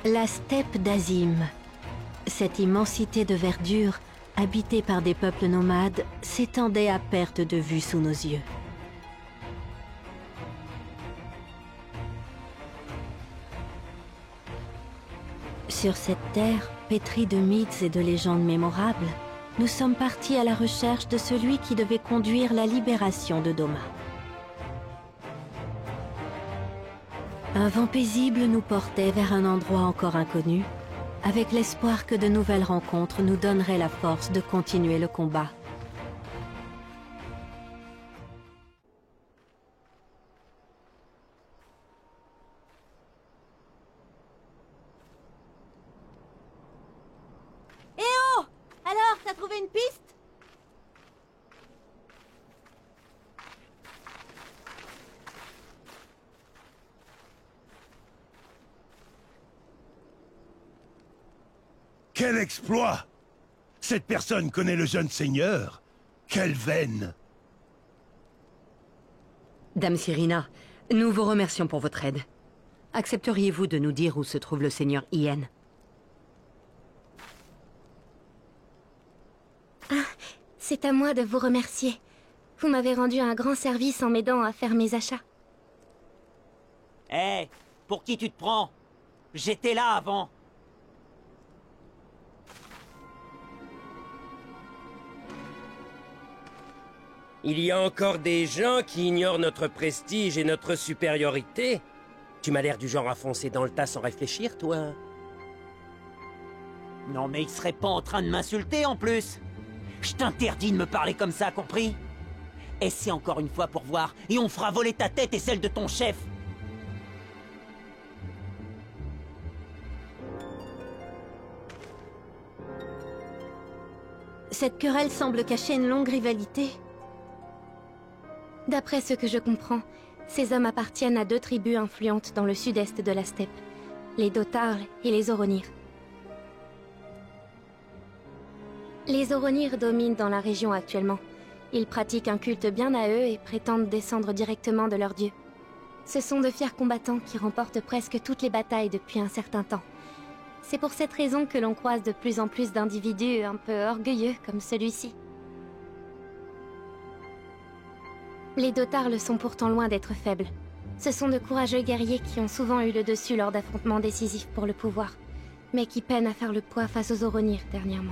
La steppe d'Azim. Cette immensité de verdure, habitée par des peuples nomades, s'étendait à perte de vue sous nos yeux. Sur cette terre, pétrie de mythes et de légendes mémorables, nous sommes partis à la recherche de celui qui devait conduire la libération de Doma. Un vent paisible nous portait vers un endroit encore inconnu, avec l'espoir que de nouvelles rencontres nous donneraient la force de continuer le combat. Eh oh! Alors, t'as trouvé une piste? Quel exploit! Cette personne connaît le jeune seigneur. Quelle veine! Dame Cyrina, nous vous remercions pour votre aide. Accepteriez-vous de nous dire où se trouve le seigneur Ian? C'est à moi de vous remercier. Vous m'avez rendu un grand service en m'aidant à faire mes achats. Eh, pour qui tu te prends? J'étais là avant. Il y a encore des gens qui ignorent notre prestige et notre supériorité. Tu m'as l'air du genre à foncer dans le tas sans réfléchir, toi. Non mais il serait pas en train de m'insulter en plus. Je t'interdis de me parler comme ça, compris? Essaie encore une fois pour voir, et on fera voler ta tête et celle de ton chef. Cette querelle semble cacher une longue rivalité. D'après ce que je comprends, ces hommes appartiennent à deux tribus influentes dans le sud-est de la steppe, les Dotarl et les Oronir. Les Oronir dominent dans la région actuellement. Ils pratiquent un culte bien à eux et prétendent descendre directement de leur dieu. Ce sont de fiers combattants qui remportent presque toutes les batailles depuis un certain temps. C'est pour cette raison que l'on croise de plus en plus d'individus un peu orgueilleux comme celui-ci. Les Dotarl sont pourtant loin d'être faibles. Ce sont de courageux guerriers qui ont souvent eu le dessus lors d'affrontements décisifs pour le pouvoir, mais qui peinent à faire le poids face aux Oronir dernièrement.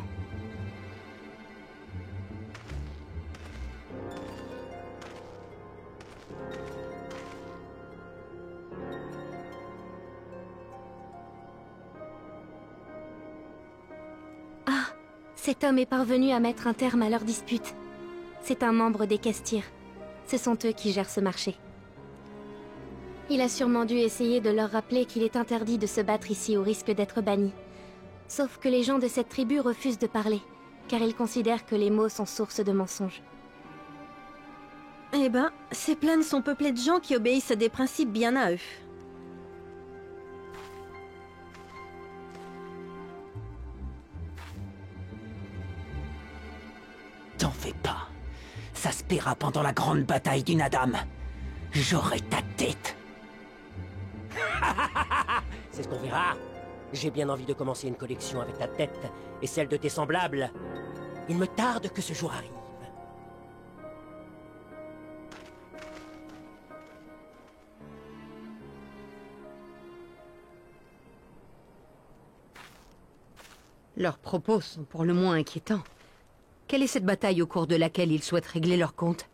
Ah, cet homme est parvenu à mettre un terme à leur dispute. C'est un membre des Kestir. Ce sont eux qui gèrent ce marché. Il a sûrement dû essayer de leur rappeler qu'il est interdit de se battre ici au risque d'être banni. Sauf que les gens de cette tribu refusent de parler, car ils considèrent que les mots sont source de mensonges. Eh ben, ces plaines sont peuplées de gens qui obéissent à des principes bien à eux. T'en fais pas. Ça se paiera pendant la grande bataille du Nadam. J'aurai ta tête. C'est ce qu'on verra. J'ai bien envie de commencer une collection avec ta tête et celle de tes semblables. Il me tarde que ce jour arrive. Leurs propos sont pour le moins inquiétants. Quelle est cette bataille au cours de laquelle ils souhaitent régler leur compte?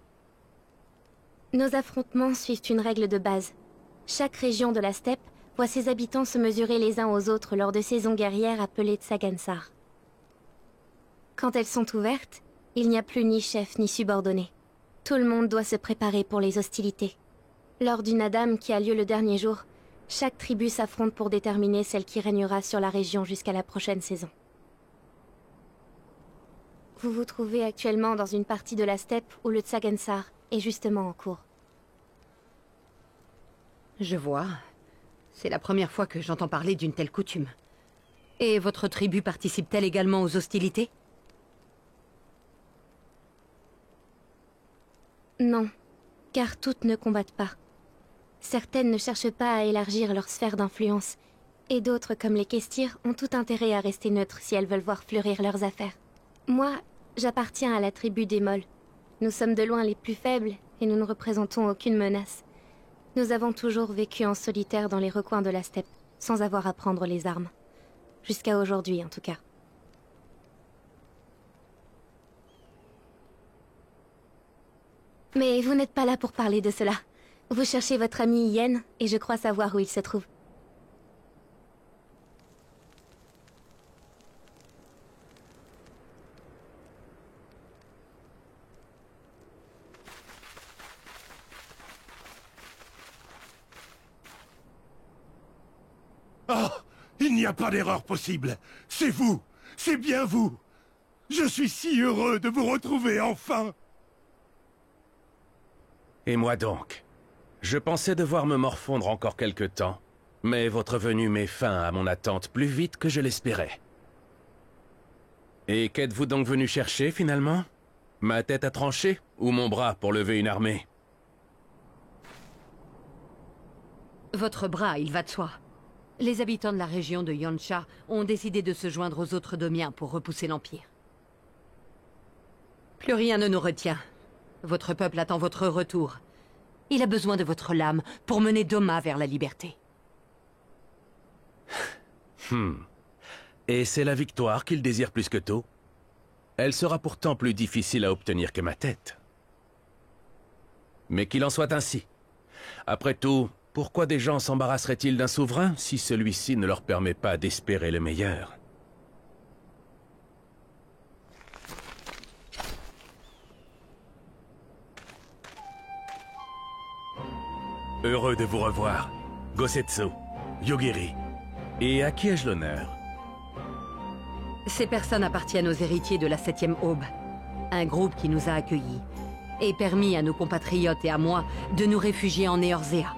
Nos affrontements suivent une règle de base. Chaque région de la steppe voit ses habitants se mesurer les uns aux autres lors de saisons guerrières appelées Tsagansar. Quand elles sont ouvertes, il n'y a plus ni chef ni subordonné. Tout le monde doit se préparer pour les hostilités. Lors du Nadam qui a lieu le dernier jour, chaque tribu s'affronte pour déterminer celle qui régnera sur la région jusqu'à la prochaine saison. Vous vous trouvez actuellement dans une partie de la steppe où le Tsagansar est justement en cours. Je vois. C'est la première fois que j'entends parler d'une telle coutume. Et votre tribu participe-t-elle également aux hostilités? Non, car toutes ne combattent pas. Certaines ne cherchent pas à élargir leur sphère d'influence, Et d'autres, comme les Kestir, ont tout intérêt à rester neutres si elles veulent voir fleurir leurs affaires. Moi, j'appartiens à la tribu des Molles. Nous sommes de loin les plus faibles, et nous ne représentons aucune menace. Nous avons toujours vécu en solitaire dans les recoins de la steppe, sans avoir à prendre les armes. Jusqu'à aujourd'hui, en tout cas. Mais vous n'êtes pas là pour parler de cela. Vous cherchez votre ami Yen, et je crois savoir où il se trouve. Oh, il n'y a pas d'erreur possible. C'est vous. C'est bien vous. Je suis si heureux de vous retrouver enfin. Et moi donc? Je pensais devoir me morfondre encore quelque temps, mais votre venue met fin à mon attente plus vite que je l'espérais. Et qu'êtes-vous donc venu chercher, finalement? Ma tête à trancher, ou mon bras pour lever une armée? Votre bras, il va de soi. Les habitants de la région de Yansha ont décidé de se joindre aux autres Domiens pour repousser l'Empire. Plus rien ne nous retient. Votre peuple attend votre retour. Il a besoin de votre lame pour mener Doma vers la liberté. Et c'est la victoire qu'il désire plus que tout? Elle sera pourtant plus difficile à obtenir que ma tête. Mais qu'il en soit ainsi. Après tout, pourquoi des gens s'embarrasseraient-ils d'un souverain si celui-ci ne leur permet pas d'espérer le meilleur? Heureux de vous revoir, Gosetsu, Yugiri. Et à qui ai-je l'honneur? Ces personnes appartiennent aux héritiers de la 7e Aube, un groupe qui nous a accueillis et permis à nos compatriotes et à moi de nous réfugier en Eorzea.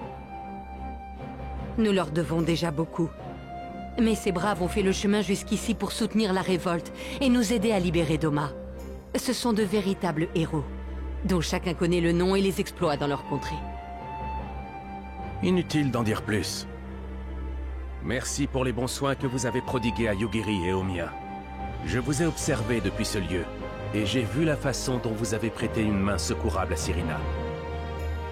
Nous leur devons déjà beaucoup. Mais ces braves ont fait le chemin jusqu'ici pour soutenir la révolte et nous aider à libérer Doma. Ce sont de véritables héros, dont chacun connaît le nom et les exploits dans leur contrée. Inutile d'en dire plus. Merci pour les bons soins que vous avez prodigués à Yugiri et aux miens. Je vous ai observé depuis ce lieu, et j'ai vu la façon dont vous avez prêté une main secourable à Cyrina.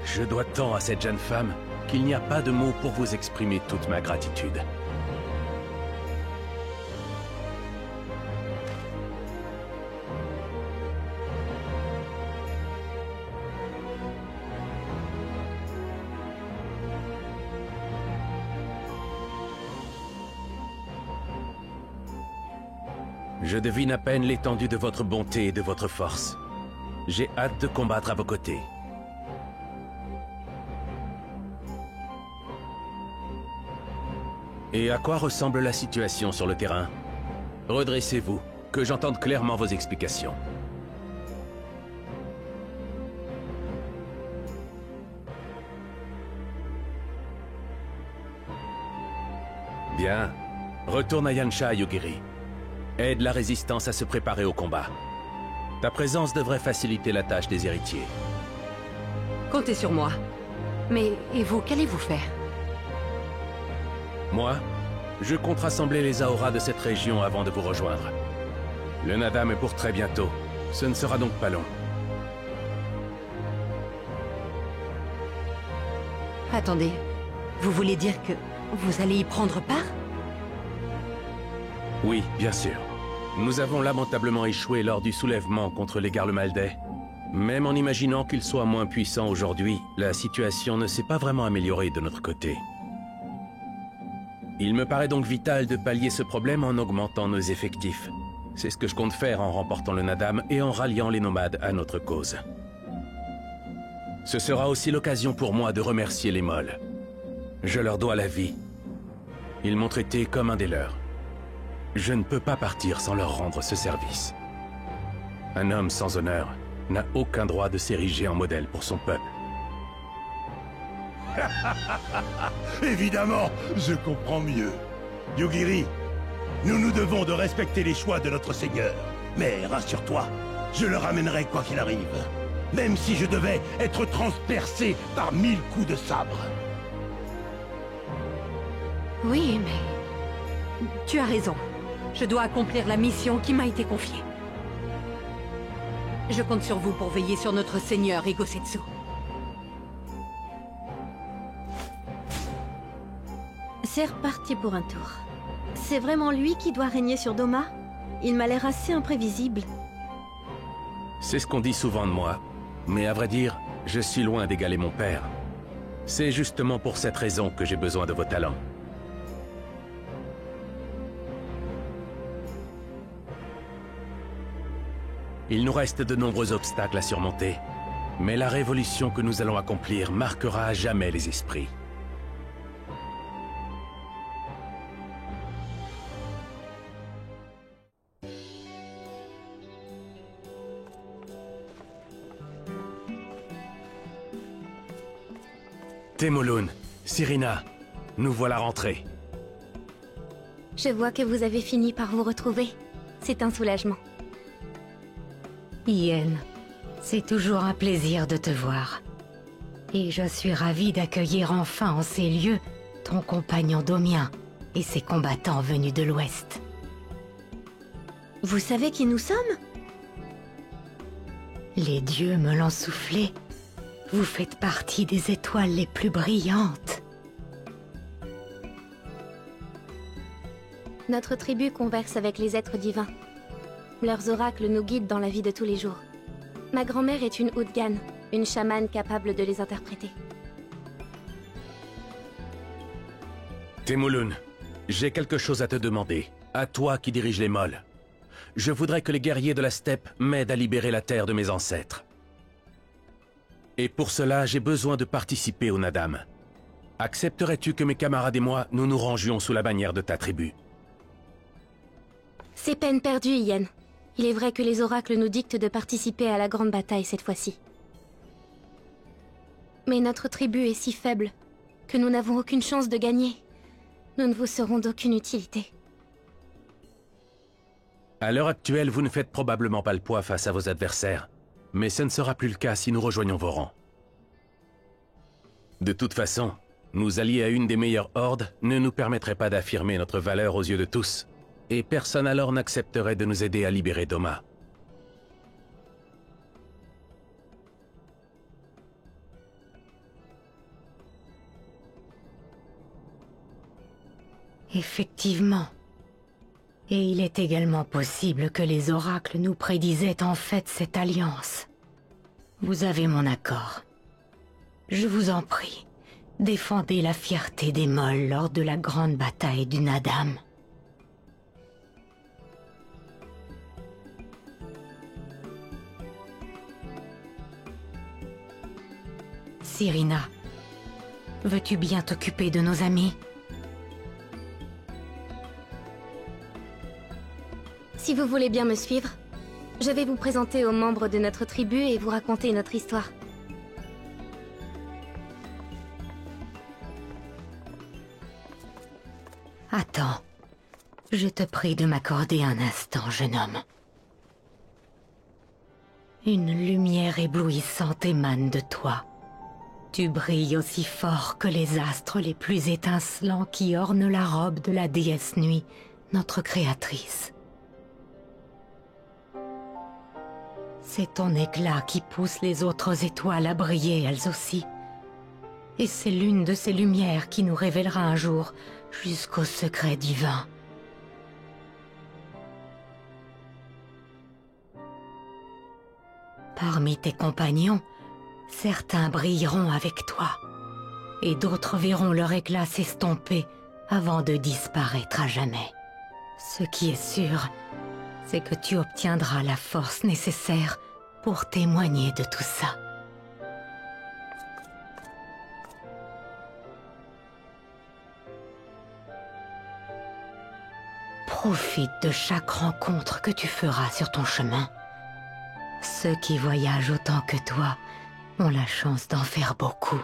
Je dois tant à cette jeune femme qu'il n'y a pas de mots pour vous exprimer toute ma gratitude. Je devine à peine l'étendue de votre bonté et de votre force. J'ai hâte de combattre à vos côtés. Et à quoi ressemble la situation sur le terrain? Redressez-vous, que j'entende clairement vos explications. Bien. Retourne à Yansha, Yugiri. Aide la résistance à se préparer au combat. Ta présence devrait faciliter la tâche des héritiers. Comptez sur moi. Mais, et vous, qu'allez-vous faire? Moi, je compte rassembler les Aoras de cette région avant de vous rejoindre. Le Nadam est pour très bientôt. Ce ne sera donc pas long. Attendez, vous voulez dire que vous allez y prendre part? Oui, bien sûr. Nous avons lamentablement échoué lors du soulèvement contre les Garlemaldais. Même en imaginant qu'ils soient moins puissants aujourd'hui, la situation ne s'est pas vraiment améliorée de notre côté. Il me paraît donc vital de pallier ce problème en augmentant nos effectifs. C'est ce que je compte faire en remportant le Nadam et en ralliant les nomades à notre cause. Ce sera aussi l'occasion pour moi de remercier les Molles. Je leur dois la vie. Ils m'ont traité comme un des leurs. Je ne peux pas partir sans leur rendre ce service. Un homme sans honneur n'a aucun droit de s'ériger en modèle pour son peuple. Évidemment, je comprends mieux. Yugiri, nous nous devons de respecter les choix de notre seigneur. Mais rassure-toi, je le ramènerai quoi qu'il arrive. Même si je devais être transpercé par 1000 coups de sabre. Oui, mais Tu as raison. Je dois accomplir la mission qui m'a été confiée. Je compte sur vous pour veiller sur notre seigneur Ego Setsu. C'est reparti pour un tour. C'est vraiment lui qui doit régner sur Doma? Il m'a l'air assez imprévisible. C'est ce qu'on dit souvent de moi. Mais à vrai dire, je suis loin d'égaler mon père. C'est justement pour cette raison que j'ai besoin de vos talents. Il nous reste de nombreux obstacles à surmonter. Mais la révolution que nous allons accomplir marquera à jamais les esprits. Temolun, Sirina, nous voilà rentrés. Je vois que vous avez fini par vous retrouver. C'est un soulagement. Yen, c'est toujours un plaisir de te voir. Et je suis ravie d'accueillir enfin en ces lieux ton compagnon Domien et ses combattants venus de l'Ouest. Vous savez qui nous sommes? Les dieux me l'ont soufflé. Vous faites partie des étoiles les plus brillantes. Notre tribu converse avec les êtres divins. Leurs oracles nous guident dans la vie de tous les jours. Ma grand-mère est une Udgan, une chamane capable de les interpréter. Temolun, j'ai quelque chose à te demander. À toi qui dirige les molles. Je voudrais que les guerriers de la steppe m'aident à libérer la terre de mes ancêtres. Et pour cela, j'ai besoin de participer au Nadam. Accepterais-tu que mes camarades et moi, nous nous rangions sous la bannière de ta tribu? C'est peine perdue, Yen. Il est vrai que les oracles nous dictent de participer à la grande bataille cette fois-ci. Mais notre tribu est si faible que nous n'avons aucune chance de gagner. Nous ne vous serons d'aucune utilité. À l'heure actuelle, vous ne faites probablement pas le poids face à vos adversaires. Mais ce ne sera plus le cas si nous rejoignons vos rangs. De toute façon, nous allier à une des meilleures hordes ne nous permettrait pas d'affirmer notre valeur aux yeux de tous. Et personne alors n'accepterait de nous aider à libérer Doma. Effectivement. Et il est également possible que les oracles nous prédisaient en fait cette alliance. Vous avez mon accord. Je vous en prie, défendez la fierté des molles lors de la grande bataille du Nadam. Sirina, veux-tu bien t'occuper de nos amis? Si vous voulez bien me suivre, je vais vous présenter aux membres de notre tribu et vous raconter notre histoire. Attends, je te prie de m'accorder un instant, jeune homme. Une lumière éblouissante émane de toi. Tu brilles aussi fort que les astres les plus étincelants qui ornent la robe de la déesse Nuit, notre créatrice. C'est ton éclat qui pousse les autres étoiles à briller elles aussi. Et c'est l'une de ces lumières qui nous révélera un jour jusqu'au secret divin. Parmi tes compagnons, certains brilleront avec toi, et d'autres verront leur éclat s'estomper avant de disparaître à jamais. Ce qui est sûr, c'est que tu obtiendras la force nécessaire pour témoigner de tout ça. Profite de chaque rencontre que tu feras sur ton chemin. Ceux qui voyagent autant que toi ont la chance d'en faire beaucoup.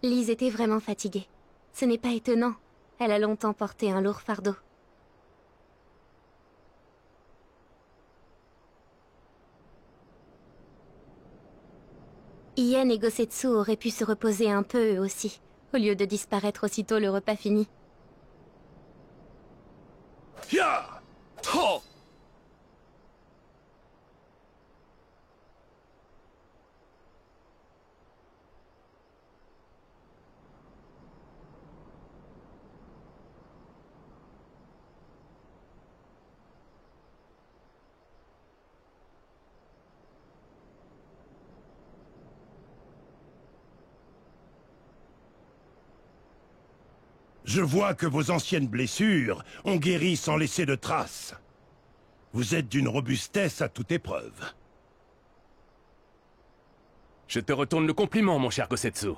Lise était vraiment fatiguée. Ce n'est pas étonnant. Elle a longtemps porté un lourd fardeau. Ien et Gosetsu auraient pu se reposer un peu eux aussi, au lieu de disparaître aussitôt le repas fini. Ya! Oh! Je vois que vos anciennes blessures ont guéri sans laisser de traces. Vous êtes d'une robustesse à toute épreuve. Je te retourne le compliment, mon cher Gosetsu.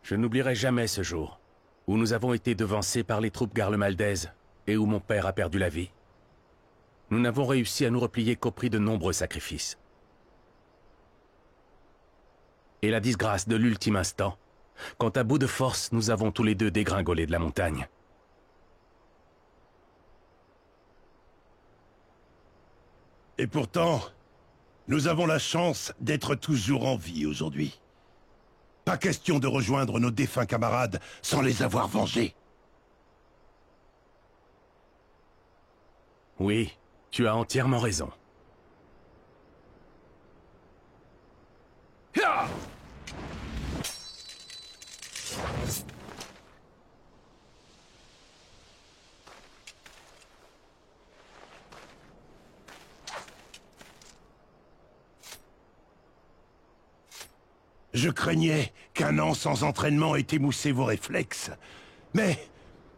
Je n'oublierai jamais ce jour, où nous avons été devancés par les troupes garlemaldaises et où mon père a perdu la vie. Nous n'avons réussi à nous replier qu'au prix de nombreux sacrifices. Et la disgrâce de l'ultime instant, quand à bout de force, nous avons tous les deux dégringolé de la montagne. Et pourtant, nous avons la chance d'être toujours en vie aujourd'hui. Pas question de rejoindre nos défunts camarades sans les avoir vengés. Oui, tu as entièrement raison. Ya! Je craignais qu'un an sans entraînement ait émoussé vos réflexes. Mais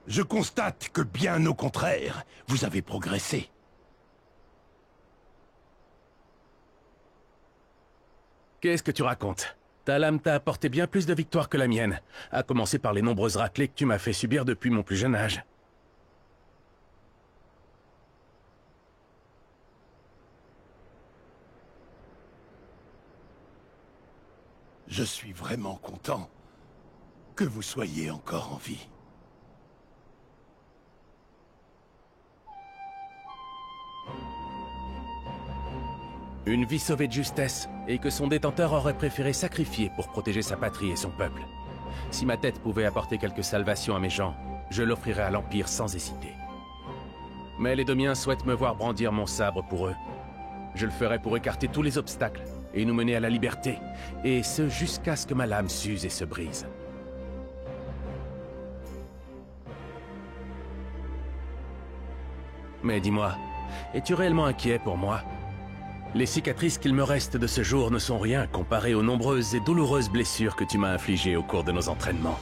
je constate que bien au contraire, vous avez progressé. Qu'est-ce que tu racontes? Ta lame t'a apporté bien plus de victoires que la mienne, à commencer par les nombreuses raclées que tu m'as fait subir depuis mon plus jeune âge. Je suis vraiment content que vous soyez encore en vie. Une vie sauvée de justesse, et que son détenteur aurait préféré sacrifier pour protéger sa patrie et son peuple. Si ma tête pouvait apporter quelque salvation à mes gens, je l'offrirais à l'Empire sans hésiter. Mais les Domiens souhaitent me voir brandir mon sabre pour eux. Je le ferai pour écarter tous les obstacles, et nous mener à la liberté, et ce jusqu'à ce que ma lame s'use et se brise. Mais dis-moi, es-tu réellement inquiet pour moi? Les cicatrices qu'il me reste de ce jour ne sont rien comparées aux nombreuses et douloureuses blessures que tu m'as infligées au cours de nos entraînements.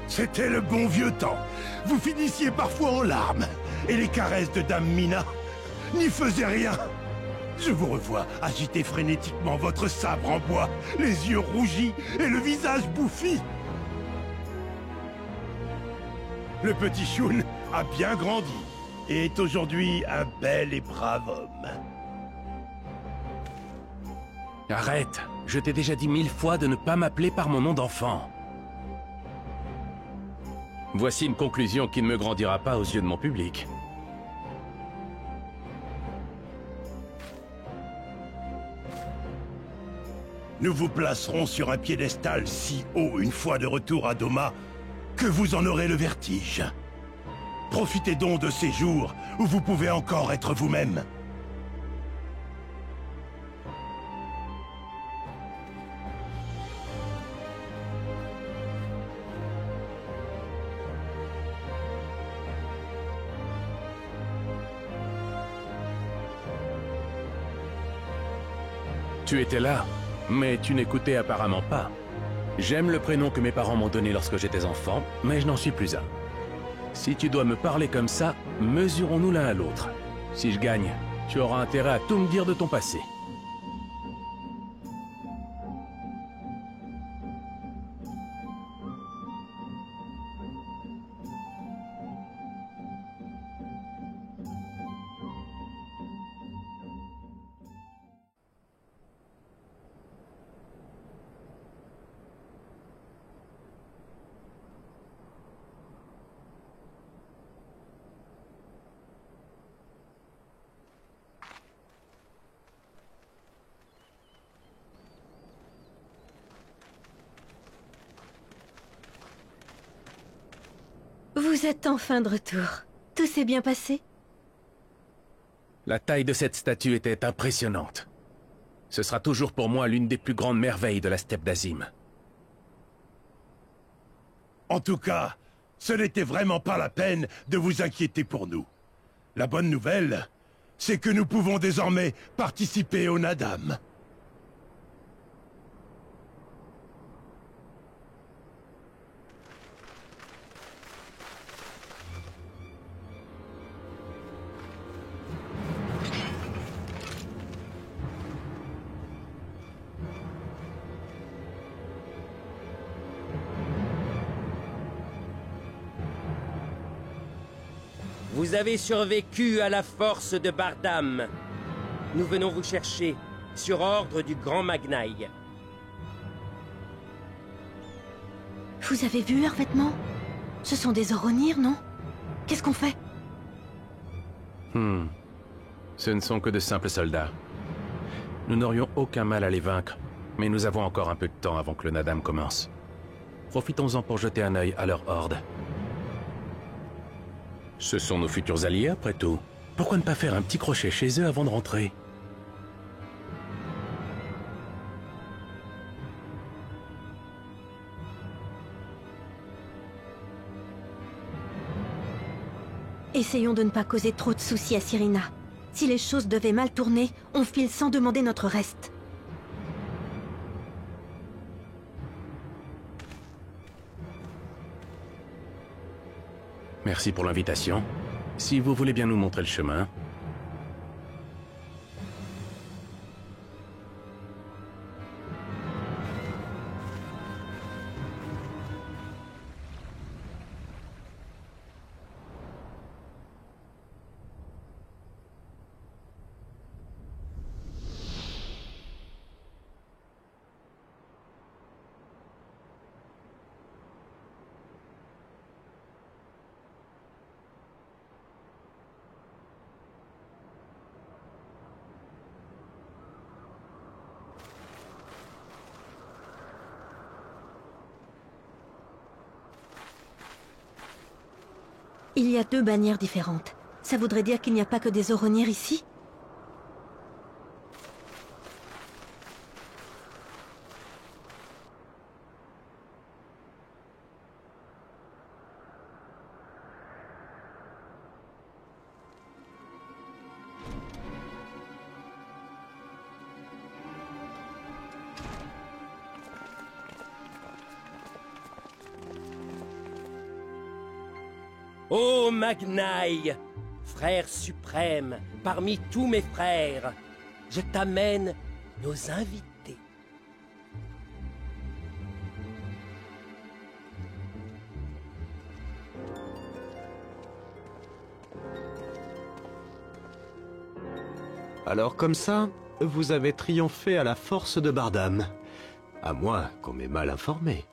C'était le bon vieux temps. Vous finissiez parfois en larmes, et les caresses de Dame Mina n'y faisaient rien. Je vous revois agiter frénétiquement votre sabre en bois, les yeux rougis et le visage bouffi. Le petit Shun a bien grandi et est aujourd'hui un bel et brave homme. Arrête! Je t'ai déjà dit 1000 fois de ne pas m'appeler par mon nom d'enfant. Voici une conclusion qui ne me grandira pas aux yeux de mon public. Nous vous placerons sur un piédestal si haut une fois de retour à Doma que vous en aurez le vertige. Profitez donc de ces jours où vous pouvez encore être vous-même. Tu étais là, mais tu n'écoutais apparemment pas. J'aime le prénom que mes parents m'ont donné lorsque j'étais enfant, mais je n'en suis plus un. Si tu dois me parler comme ça, mesurons-nous l'un à l'autre. Si je gagne, tu auras intérêt à tout me dire de ton passé. Vous êtes enfin de retour. Tout s'est bien passé? La taille de cette statue était impressionnante. Ce sera toujours pour moi l'une des plus grandes merveilles de la steppe d'Azim. En tout cas, ce n'était vraiment pas la peine de vous inquiéter pour nous. La bonne nouvelle, c'est que nous pouvons désormais participer au Nadam. Vous avez survécu à la force de Bardam. Nous venons vous chercher, sur ordre du grand Magnaï. Vous avez vu leurs vêtements? Ce sont des Oronir, non? Qu'est-ce qu'on fait? Ce ne sont que de simples soldats. Nous n'aurions aucun mal à les vaincre, mais nous avons encore un peu de temps avant que le Nadam commence. Profitons-en pour jeter un œil à leur horde. Ce sont nos futurs alliés, après tout. Pourquoi ne pas faire un petit crochet chez eux avant de rentrer? Essayons de ne pas causer trop de soucis à Cyrina. Si les choses devaient mal tourner, on file sans demander notre reste. Merci pour l'invitation. Si vous voulez bien nous montrer le chemin. Il y a 2 bannières différentes. Ça voudrait dire qu'il n'y a pas que des Oronir ici? Ô Magnaï, frère suprême, parmi tous mes frères, je t'amène nos invités. Alors comme ça, vous avez triomphé à la force de Bardam. À moins qu'on m'ait mal informé.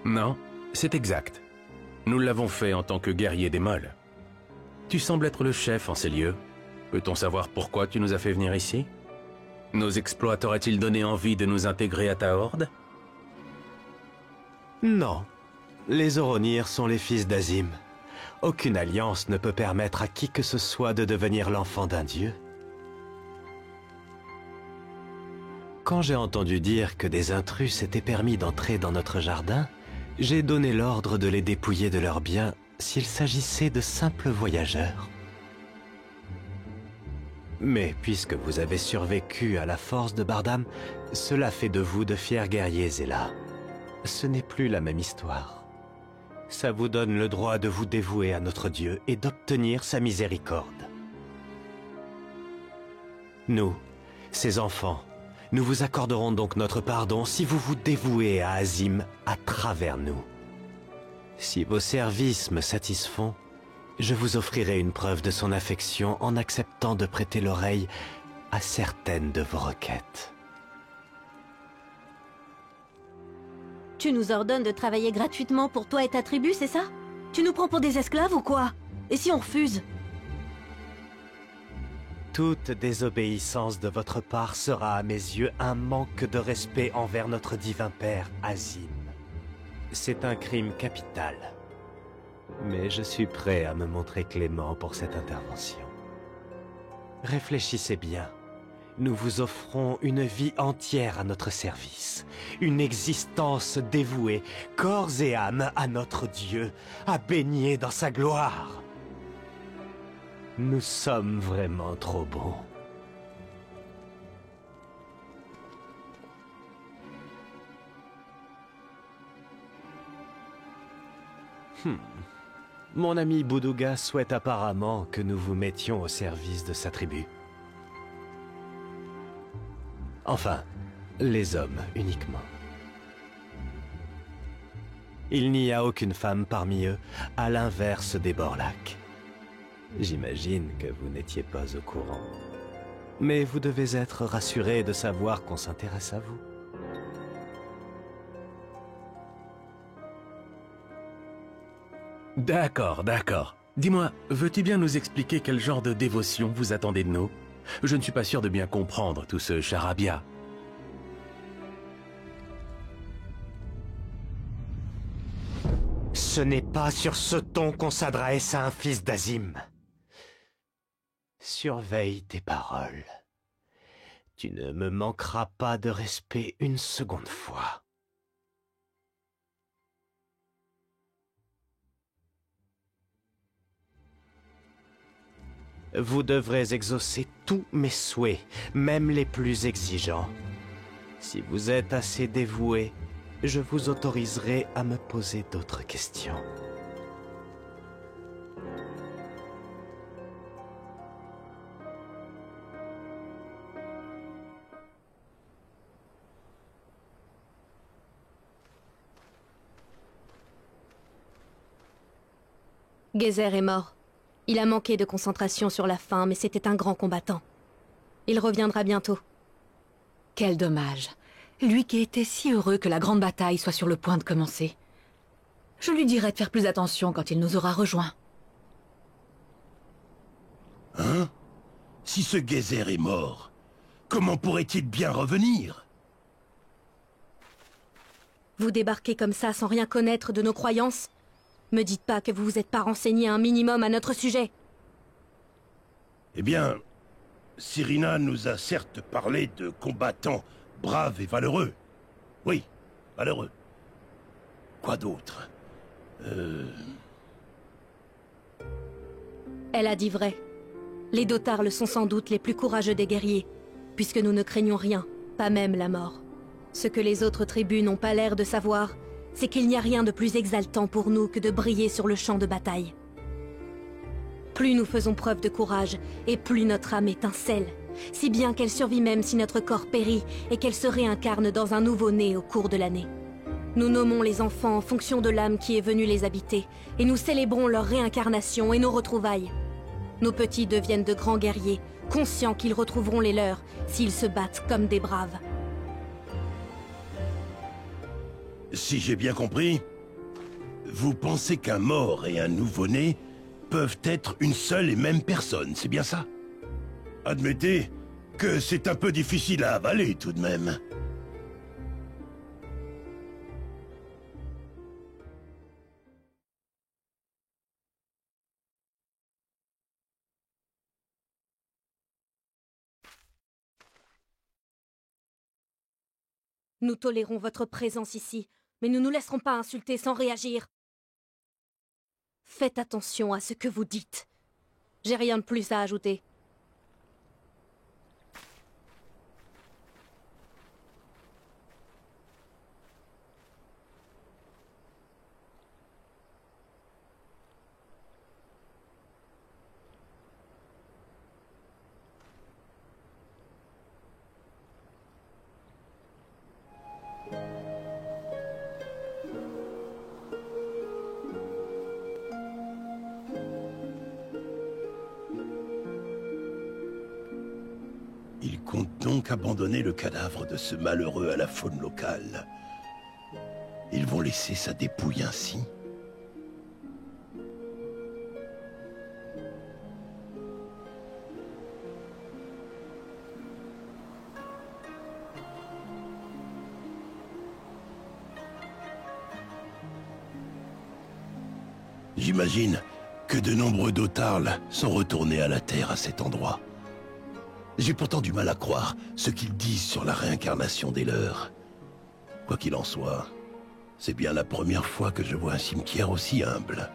Non, c'est exact. Nous l'avons fait en tant que guerrier des Molles. Tu sembles être le chef en ces lieux. Peut-on savoir pourquoi tu nous as fait venir ici? Nos exploits t'auraient-ils donné envie de nous intégrer à ta horde? Non. Les Oronir sont les fils d'Azim. Aucune alliance ne peut permettre à qui que ce soit de devenir l'enfant d'un dieu. Quand j'ai entendu dire que des intrus s'étaient permis d'entrer dans notre jardin, j'ai donné l'ordre de les dépouiller de leurs biens s'il s'agissait de simples voyageurs. Mais puisque vous avez survécu à la force de Bardam, cela fait de vous de fiers guerriers, Zéla. Ce n'est plus la même histoire. Ça vous donne le droit de vous dévouer à notre Dieu et d'obtenir sa miséricorde. Nous, ses enfants, nous vous accorderons donc notre pardon si vous vous dévouez à Azim à travers nous. Si vos services me satisfont, je vous offrirai une preuve de son affection en acceptant de prêter l'oreille à certaines de vos requêtes. Tu nous ordonnes de travailler gratuitement pour toi et ta tribu, c'est ça? Tu nous prends pour des esclaves ou quoi? Et si on refuse? Toute désobéissance de votre part sera à mes yeux un manque de respect envers notre divin père, Azim. C'est un crime capital. Mais je suis prêt à me montrer clément pour cette intervention. Réfléchissez bien. Nous vous offrons une vie entière à notre service. Une existence dévouée, corps et âme, à notre Dieu, à baigner dans sa gloire. Nous sommes vraiment trop bons. Mon ami Boudouga souhaite apparemment que nous vous mettions au service de sa tribu. Enfin, les hommes uniquement. Il n'y a aucune femme parmi eux, à l'inverse des Borlaques. J'imagine que vous n'étiez pas au courant. Mais vous devez être rassuré de savoir qu'on s'intéresse à vous. D'accord, d'accord. Dis-moi, veux-tu bien nous expliquer quel genre de dévotion vous attendez de nous? Je ne suis pas sûr de bien comprendre tout ce charabia. Ce n'est pas sur ce ton qu'on s'adresse à un fils d'Azim. Surveille tes paroles. Tu ne me manqueras pas de respect une seconde fois. Vous devrez exaucer tous mes souhaits, même les plus exigeants. Si vous êtes assez dévoué, je vous autoriserai à me poser d'autres questions. Geyser est mort. Il a manqué de concentration sur la fin, mais c'était un grand combattant. Il reviendra bientôt. Quel dommage. Lui qui était si heureux que la grande bataille soit sur le point de commencer. Je lui dirai de faire plus attention quand il nous aura rejoints. Hein? Si ce Geyser est mort, comment pourrait-il bien revenir? Vous débarquez comme ça sans rien connaître de nos croyances? Me dites pas que vous vous êtes pas renseigné un minimum à notre sujet. Eh bien, Cyrina nous a certes parlé de combattants braves et valeureux. Oui, valeureux. Quoi d'autre? Elle a dit vrai. Les Dotarles sont sans doute les plus courageux des guerriers, puisque nous ne craignons rien, pas même la mort. Ce que les autres tribus n'ont pas l'air de savoir, c'est qu'il n'y a rien de plus exaltant pour nous que de briller sur le champ de bataille. Plus nous faisons preuve de courage, et plus notre âme étincelle, si bien qu'elle survit même si notre corps périt et qu'elle se réincarne dans un nouveau-né au cours de l'année. Nous nommons les enfants en fonction de l'âme qui est venue les habiter, et nous célébrons leur réincarnation et nos retrouvailles. Nos petits deviennent de grands guerriers, conscients qu'ils retrouveront les leurs s'ils se battent comme des braves. Si j'ai bien compris, vous pensez qu'un mort et un nouveau-né peuvent être une seule et même personne, c'est bien ça? Admettez que c'est un peu difficile à avaler tout de même. Nous tolérons votre présence ici, mais nous ne nous laisserons pas insulter sans réagir. Faites attention à ce que vous dites. J'ai rien de plus à ajouter. Ils comptent donc abandonner le cadavre de ce malheureux à la faune locale. Ils vont laisser sa dépouille ainsi? J'imagine que de nombreux Dotarles sont retournés à la Terre à cet endroit. J'ai pourtant du mal à croire ce qu'ils disent sur la réincarnation des leurs. Quoi qu'il en soit, c'est bien la première fois que je vois un cimetière aussi humble.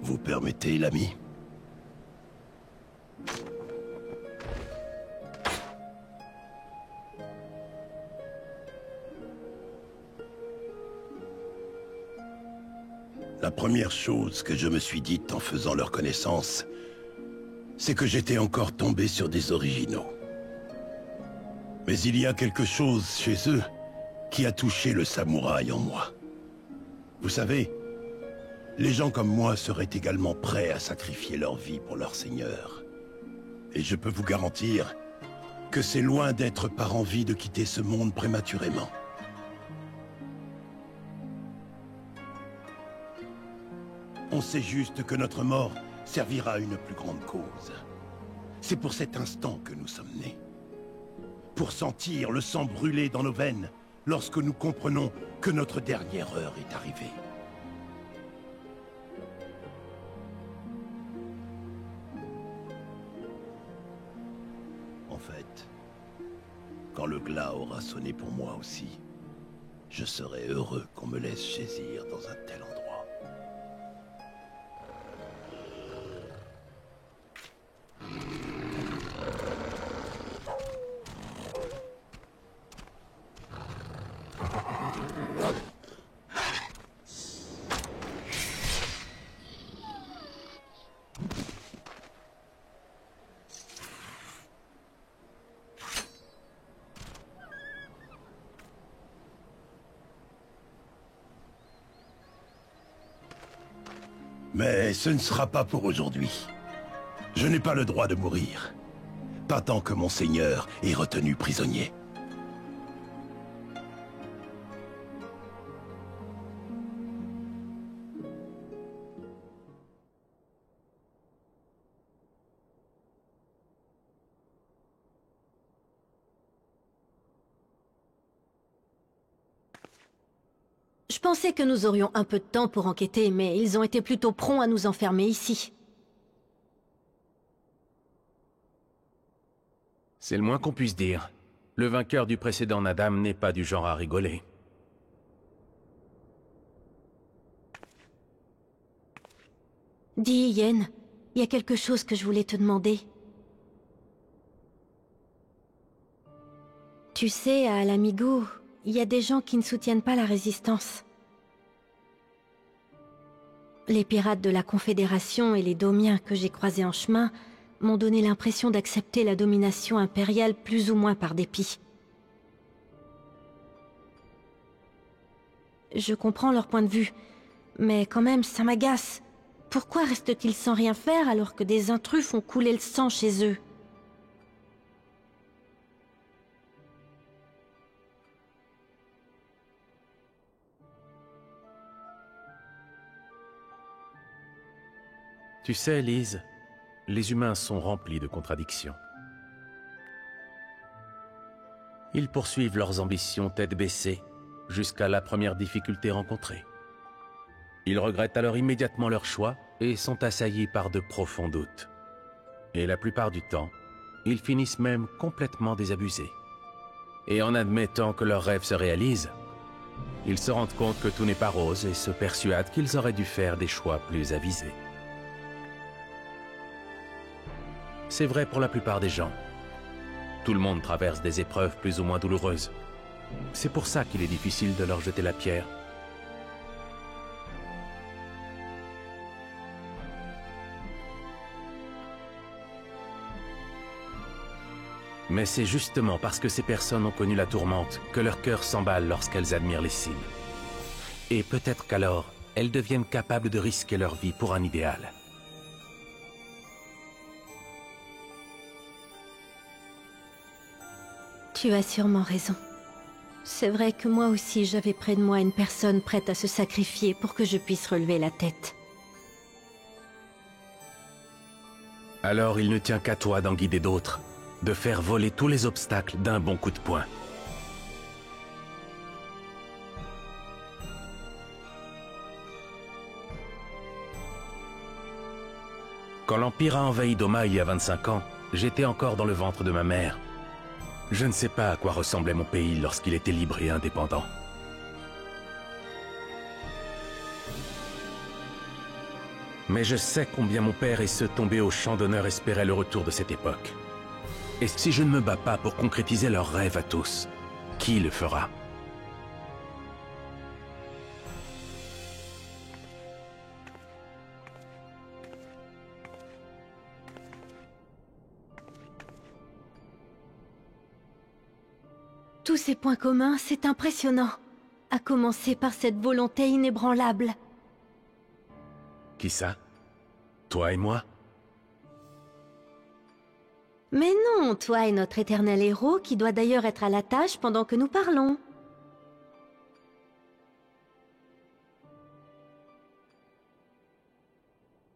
Vous permettez, l'ami ? La première chose que je me suis dite en faisant leur connaissance, c'est que j'étais encore tombé sur des originaux. Mais il y a quelque chose chez eux qui a touché le samouraï en moi. Vous savez, les gens comme moi seraient également prêts à sacrifier leur vie pour leur seigneur. Et je peux vous garantir que c'est loin d'être par envie de quitter ce monde prématurément. On sait juste que notre mort servira à une plus grande cause. C'est pour cet instant que nous sommes nés. Pour sentir le sang brûler dans nos veines lorsque nous comprenons que notre dernière heure est arrivée. En fait, quand le glas aura sonné pour moi aussi, je serai heureux qu'on me laisse saisir dans un tel endroit. Mais ce ne sera pas pour aujourd'hui. Je n'ai pas le droit de mourir. Pas tant que mon seigneur est retenu prisonnier. Je pensais que nous aurions un peu de temps pour enquêter, mais ils ont été plutôt prompts à nous enfermer ici. C'est le moins qu'on puisse dire. Le vainqueur du précédent Nadam n'est pas du genre à rigoler. Dis, Yen, il y a quelque chose que je voulais te demander. Tu sais, à l'Amigo, il y a des gens qui ne soutiennent pas la résistance. Les pirates de la Confédération et les Domiens que j'ai croisés en chemin m'ont donné l'impression d'accepter la domination impériale plus ou moins par dépit. Je comprends leur point de vue, mais quand même, ça m'agace. Pourquoi restent-ils sans rien faire alors que des intrus font couler le sang chez eux ? Tu sais, Lise, les humains sont remplis de contradictions. Ils poursuivent leurs ambitions tête baissée jusqu'à la première difficulté rencontrée. Ils regrettent alors immédiatement leur choix et sont assaillis par de profonds doutes. Et la plupart du temps, ils finissent même complètement désabusés. Et en admettant que leurs rêves se réalisent, ils se rendent compte que tout n'est pas rose et se persuadent qu'ils auraient dû faire des choix plus avisés. C'est vrai pour la plupart des gens. Tout le monde traverse des épreuves plus ou moins douloureuses. C'est pour ça qu'il est difficile de leur jeter la pierre. Mais c'est justement parce que ces personnes ont connu la tourmente que leur cœur s'emballe lorsqu'elles admirent les signes. Et peut-être qu'alors, elles deviennent capables de risquer leur vie pour un idéal. Tu as sûrement raison. C'est vrai que moi aussi j'avais près de moi une personne prête à se sacrifier pour que je puisse relever la tête. Alors il ne tient qu'à toi d'en guider d'autres, de faire voler tous les obstacles d'un bon coup de poing. Quand l'Empire a envahi Doma il y a 25 ans, j'étais encore dans le ventre de ma mère. Je ne sais pas à quoi ressemblait mon pays lorsqu'il était libre et indépendant. Mais je sais combien mon père et ceux tombés au champ d'honneur espéraient le retour de cette époque. Et si je ne me bats pas pour concrétiser leurs rêves à tous, qui le fera ? Tous ces points communs, c'est impressionnant. À commencer par cette volonté inébranlable. Qui ça? Toi et moi? Mais non, toi et notre éternel héros, qui doit d'ailleurs être à la tâche pendant que nous parlons.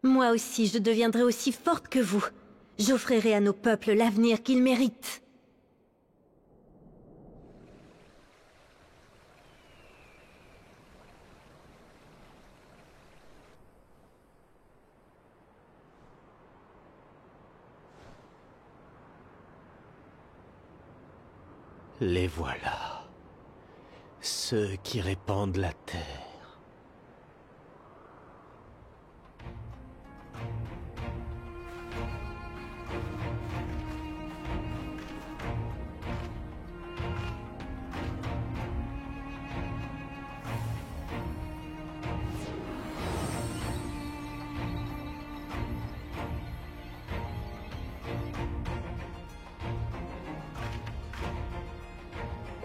Moi aussi, je deviendrai aussi forte que vous. J'offrirai à nos peuples l'avenir qu'ils méritent. Les voilà, ceux qui répandent la terre.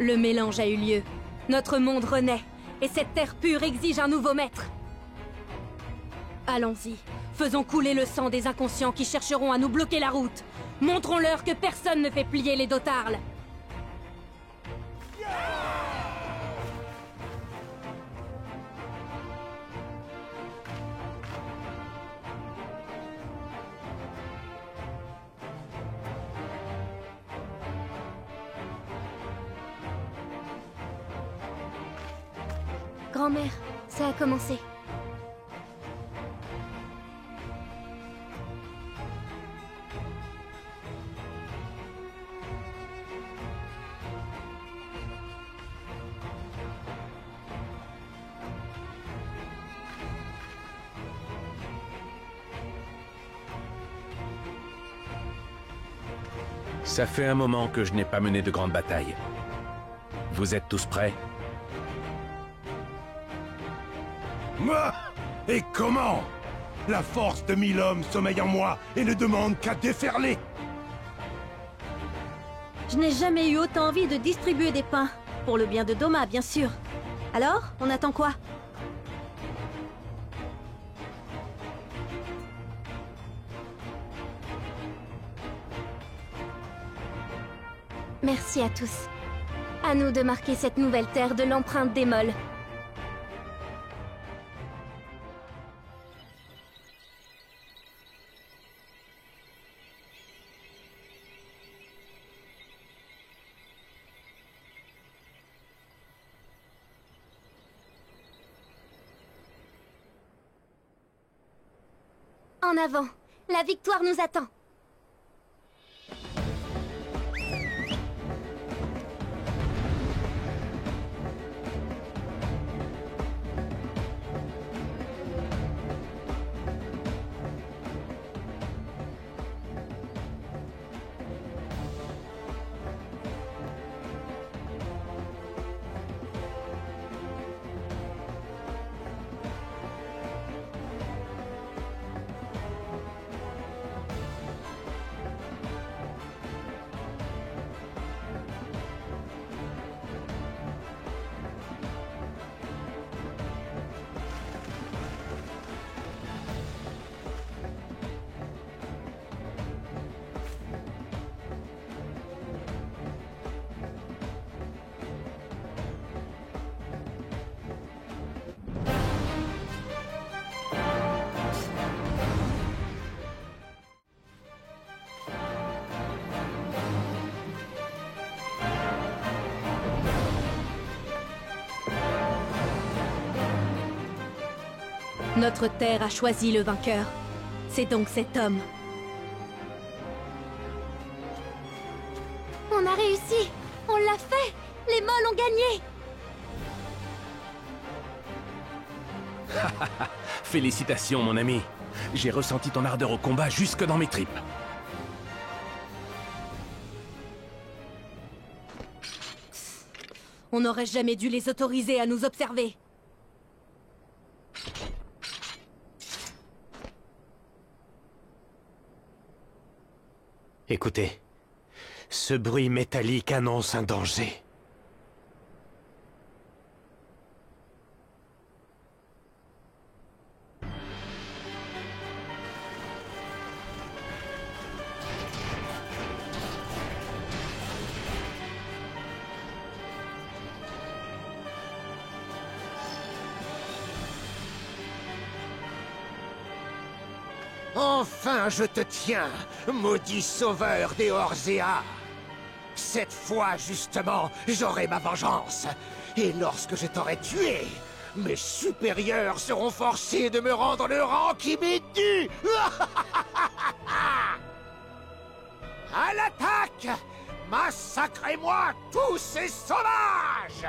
Le mélange a eu lieu. Notre monde renaît. Et cette terre pure exige un nouveau maître. Allons-y. Faisons couler le sang des inconscients qui chercheront à nous bloquer la route. Montrons-leur que personne ne fait plier les Dotarles. Grand-mère, ça a commencé. Ça fait un moment que je n'ai pas mené de grande bataille. Vous êtes tous prêts? Moi? Et comment? La force de 1000 hommes sommeille en moi et ne demande qu'à déferler. Je n'ai jamais eu autant envie de distribuer des pains. Pour le bien de Doma, bien sûr. Alors, on attend quoi? Merci à tous. À nous de marquer cette nouvelle terre de l'empreinte des molles. En avant, la victoire nous attend. Notre terre a choisi le vainqueur. C'est donc cet homme. On a réussi! On l'a fait! Les Molls ont gagné! Félicitations, mon ami. J'ai ressenti ton ardeur au combat jusque dans mes tripes. On n'aurait jamais dû les autoriser à nous observer. Écoutez, ce bruit métallique annonce un danger. Enfin, je te tiens, maudit sauveur des Orzea. Cette fois, justement, j'aurai ma vengeance. Et lorsque je t'aurai tué, mes supérieurs seront forcés de me rendre le rang qui m'est dû. À l'attaque! Massacrez-moi tous ces sauvages!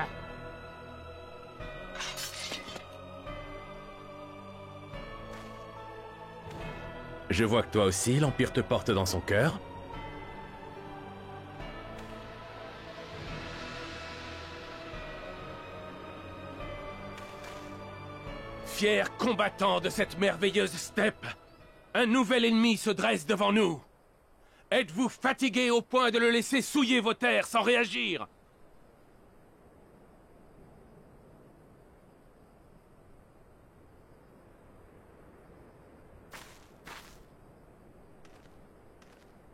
Je vois que toi aussi, l'Empire te porte dans son cœur. Fiers combattants de cette merveilleuse steppe, un nouvel ennemi se dresse devant nous. Êtes-vous fatigués au point de le laisser souiller vos terres sans réagir?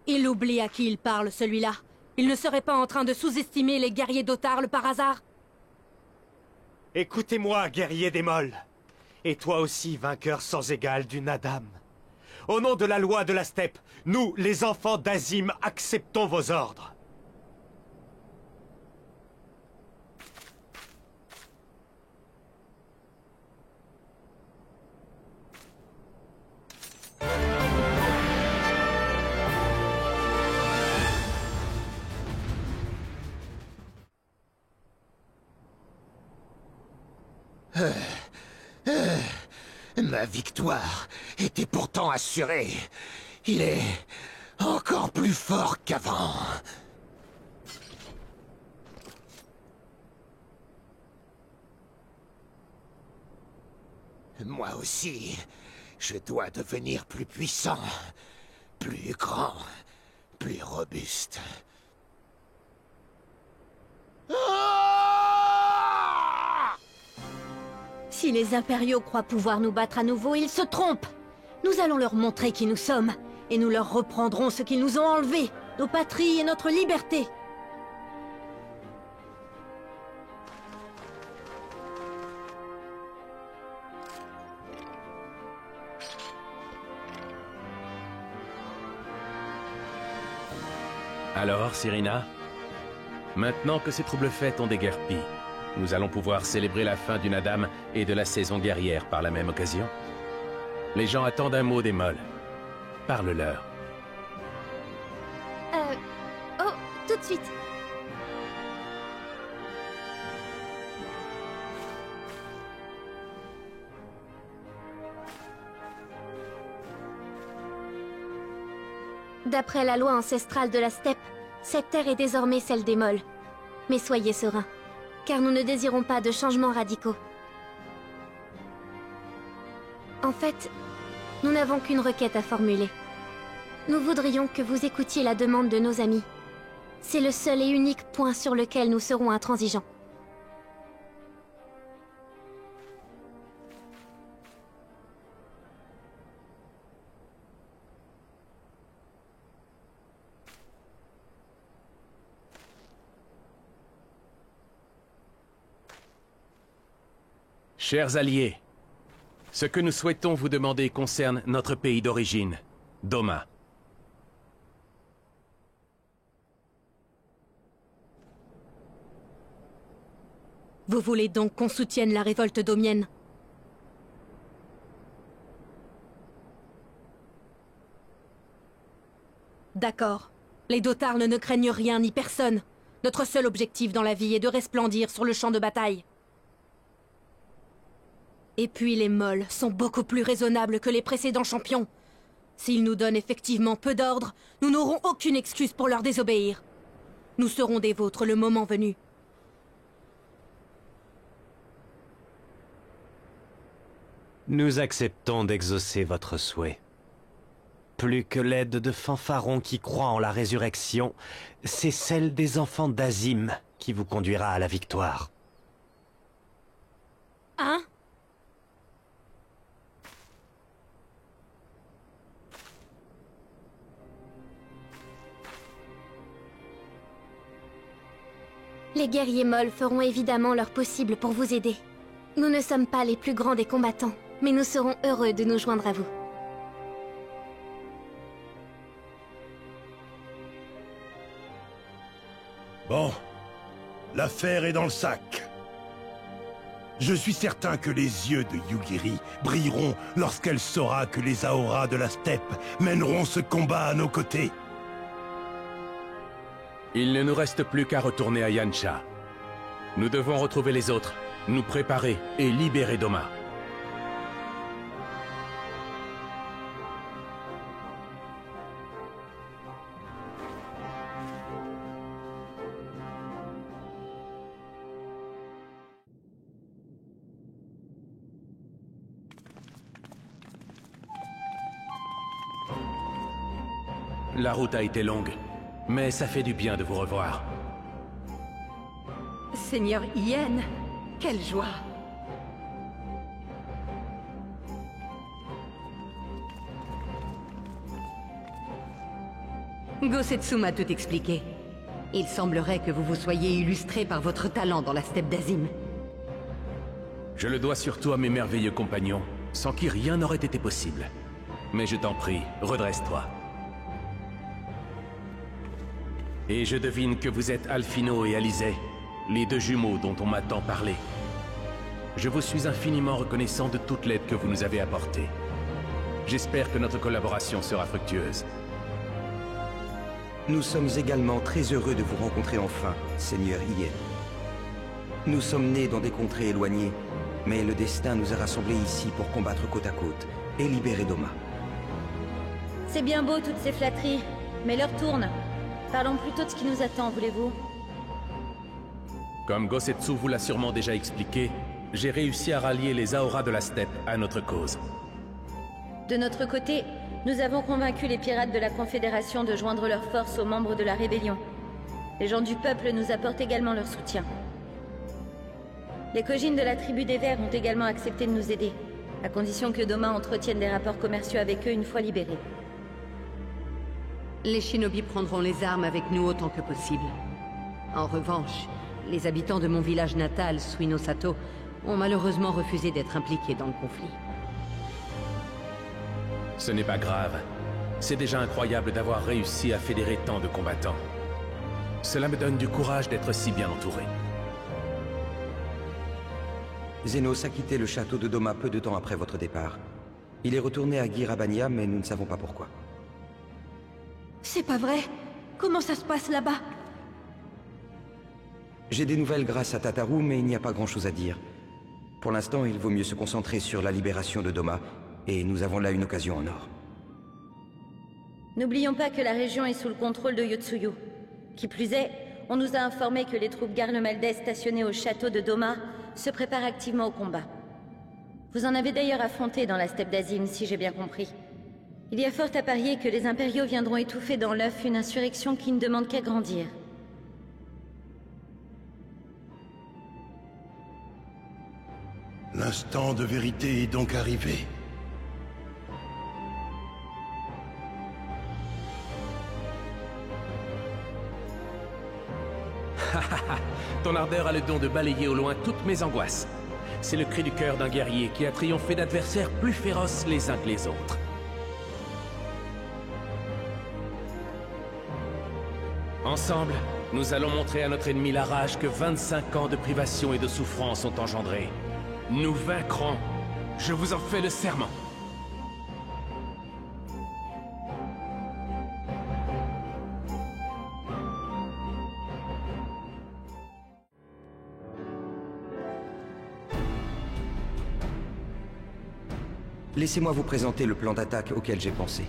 Il oublie à qui il parle, celui-là. Il ne serait pas en train de sous-estimer les guerriers d'Otarle par hasard? Écoutez-moi, guerrier des Molls. Et toi aussi, vainqueur sans égal du Naadam. Au nom de la loi de la steppe, nous, les enfants d'Azim, acceptons vos ordres. Ma victoire était pourtant assurée. Il est encore plus fort qu'avant. Moi aussi, je dois devenir plus puissant, plus grand, plus robuste. Si les impériaux croient pouvoir nous battre à nouveau, ils se trompent. Nous allons leur montrer qui nous sommes, et nous leur reprendrons ce qu'ils nous ont enlevé, nos patries et notre liberté. Alors, Cyrina, maintenant que ces troubles faits ont déguerpi, nous allons pouvoir célébrer la fin du Naadam et de la saison guerrière par la même occasion. Les gens attendent un mot des Molls. Parle-leur. Oh, tout de suite. D'après la loi ancestrale de la steppe, cette terre est désormais celle des Molls. Mais soyez sereins, car nous ne désirons pas de changements radicaux. En fait, nous n'avons qu'une requête à formuler. Nous voudrions que vous écoutiez la demande de nos amis. C'est le seul et unique point sur lequel nous serons intransigeants. Chers alliés, ce que nous souhaitons vous demander concerne notre pays d'origine, Doma. Vous voulez donc qu'on soutienne la révolte domienne? D'accord. Les Dotarnes ne craignent rien ni personne. Notre seul objectif dans la vie est de resplendir sur le champ de bataille. Et puis les Molls sont beaucoup plus raisonnables que les précédents champions. S'ils nous donnent effectivement peu d'ordre, nous n'aurons aucune excuse pour leur désobéir. Nous serons des vôtres le moment venu. Nous acceptons d'exaucer votre souhait. Plus que l'aide de fanfarons qui croient en la résurrection, c'est celle des enfants d'Azim qui vous conduira à la victoire. Hein? Les guerriers Molls feront évidemment leur possible pour vous aider. Nous ne sommes pas les plus grands des combattants, mais nous serons heureux de nous joindre à vous. Bon, l'affaire est dans le sac. Je suis certain que les yeux de Yugiri brilleront lorsqu'elle saura que les Aoras de la steppe mèneront ce combat à nos côtés. Il ne nous reste plus qu'à retourner à Yancha. Nous devons retrouver les autres, nous préparer et libérer Doma. La route a été longue, mais ça fait du bien de vous revoir. Seigneur Ien, quelle joie! Gosetsu m'a tout expliqué. Il semblerait que vous vous soyez illustré par votre talent dans la steppe d'Azim. Je le dois surtout à mes merveilleux compagnons, sans qui rien n'aurait été possible. Mais je t'en prie, redresse-toi. Et je devine que vous êtes Alphino et Alizé, les deux jumeaux dont on m'a tant parlé. Je vous suis infiniment reconnaissant de toute l'aide que vous nous avez apportée. J'espère que notre collaboration sera fructueuse. Nous sommes également très heureux de vous rencontrer enfin, Seigneur Ien. Nous sommes nés dans des contrées éloignées, mais le destin nous a rassemblés ici pour combattre côte à côte et libérer Doma. C'est bien beau toutes ces flatteries, mais l'heure tourne. Parlons plutôt de ce qui nous attend, voulez-vous? Comme Gosetsu vous l'a sûrement déjà expliqué, j'ai réussi à rallier les Aoras de la steppe à notre cause. De notre côté, nous avons convaincu les pirates de la Confédération de joindre leurs forces aux membres de la rébellion. Les gens du peuple nous apportent également leur soutien. Les Kojin de la tribu des Verts ont également accepté de nous aider, à condition que Doma entretienne des rapports commerciaux avec eux une fois libérés. Les shinobi prendront les armes avec nous autant que possible. En revanche, les habitants de mon village natal, Suinosato, ont malheureusement refusé d'être impliqués dans le conflit. Ce n'est pas grave. C'est déjà incroyable d'avoir réussi à fédérer tant de combattants. Cela me donne du courage d'être si bien entouré. Zenos a quitté le château de Doma peu de temps après votre départ. Il est retourné à Girabania, mais nous ne savons pas pourquoi. C'est pas vrai. Comment ça se passe là-bas? J'ai des nouvelles grâce à Tataru, mais il n'y a pas grand-chose à dire. Pour l'instant, il vaut mieux se concentrer sur la libération de Doma, et nous avons là une occasion en or. N'oublions pas que la région est sous le contrôle de Yotsuyu. Qui plus est, on nous a informé que les troupes Garlemaldais stationnées au château de Doma se préparent activement au combat. Vous en avez d'ailleurs affronté dans la steppe d'Azim, si j'ai bien compris. Il y a fort à parier que les impériaux viendront étouffer dans l'œuf une insurrection qui ne demande qu'à grandir. L'instant de vérité est donc arrivé. Ton ardeur a le don de balayer au loin toutes mes angoisses. C'est le cri du cœur d'un guerrier qui a triomphé d'adversaires plus féroces les uns que les autres. Ensemble, nous allons montrer à notre ennemi la rage que 25 ans de privation et de souffrance ont engendré. Nous vaincrons. Je vous en fais le serment. Laissez-moi vous présenter le plan d'attaque auquel j'ai pensé.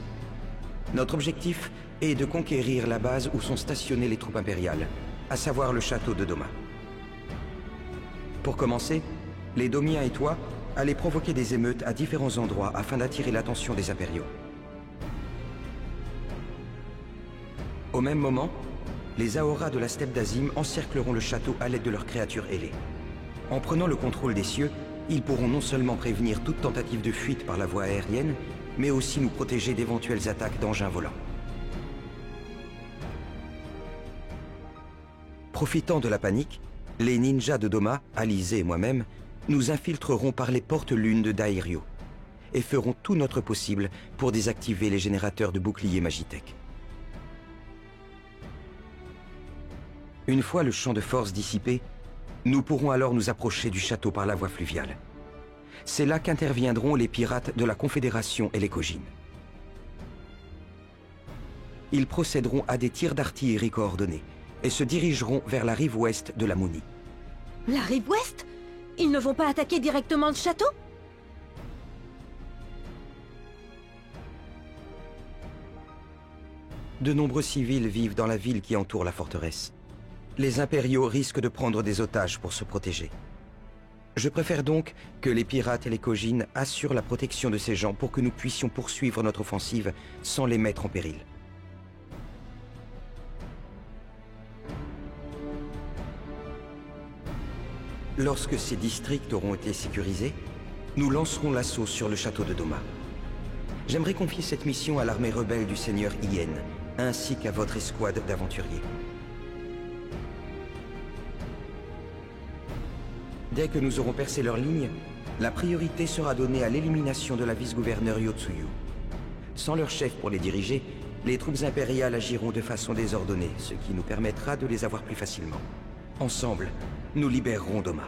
Notre objectif est de conquérir la base où sont stationnées les troupes impériales, à savoir le château de Doma. Pour commencer, les Domiens et toi allez provoquer des émeutes à différents endroits afin d'attirer l'attention des impériaux. Au même moment, les Aoras de la steppe d'Azim encercleront le château à l'aide de leurs créatures ailées. En prenant le contrôle des cieux, ils pourront non seulement prévenir toute tentative de fuite par la voie aérienne, mais aussi nous protéger d'éventuelles attaques d'engins volants. Profitant de la panique, les ninjas de Doma, Alizé et moi-même, nous infiltrerons par les portes lunes de Dairio et ferons tout notre possible pour désactiver les générateurs de boucliers Magitech. Une fois le champ de force dissipé, nous pourrons alors nous approcher du château par la voie fluviale. C'est là qu'interviendront les pirates de la Confédération et les Kojin. Ils procéderont à des tirs d'artillerie coordonnés et se dirigeront vers la rive ouest de la Mouni. La rive ouest? Ils ne vont pas attaquer directement le château? De nombreux civils vivent dans la ville qui entoure la forteresse. Les impériaux risquent de prendre des otages pour se protéger. Je préfère donc que les pirates et les Kojin assurent la protection de ces gens pour que nous puissions poursuivre notre offensive sans les mettre en péril. Lorsque ces districts auront été sécurisés, nous lancerons l'assaut sur le château de Doma. J'aimerais confier cette mission à l'armée rebelle du seigneur Ien, ainsi qu'à votre escouade d'aventuriers. Dès que nous aurons percé leur ligne, la priorité sera donnée à l'élimination de la vice-gouverneure Yotsuyu. Sans leur chef pour les diriger, les troupes impériales agiront de façon désordonnée, ce qui nous permettra de les avoir plus facilement. Ensemble, nous libérerons Doma.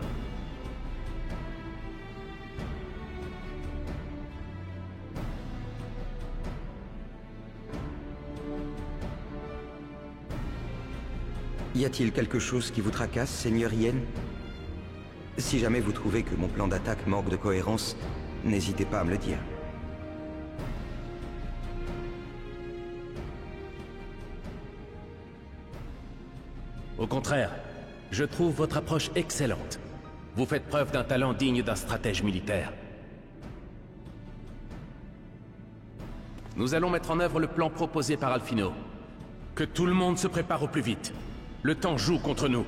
Y a-t-il quelque chose qui vous tracasse, Seigneur Ien? Si jamais vous trouvez que mon plan d'attaque manque de cohérence, n'hésitez pas à me le dire. Au contraire, je trouve votre approche excellente. Vous faites preuve d'un talent digne d'un stratège militaire. Nous allons mettre en œuvre le plan proposé par Alphino. Que tout le monde se prépare au plus vite. Le temps joue contre nous.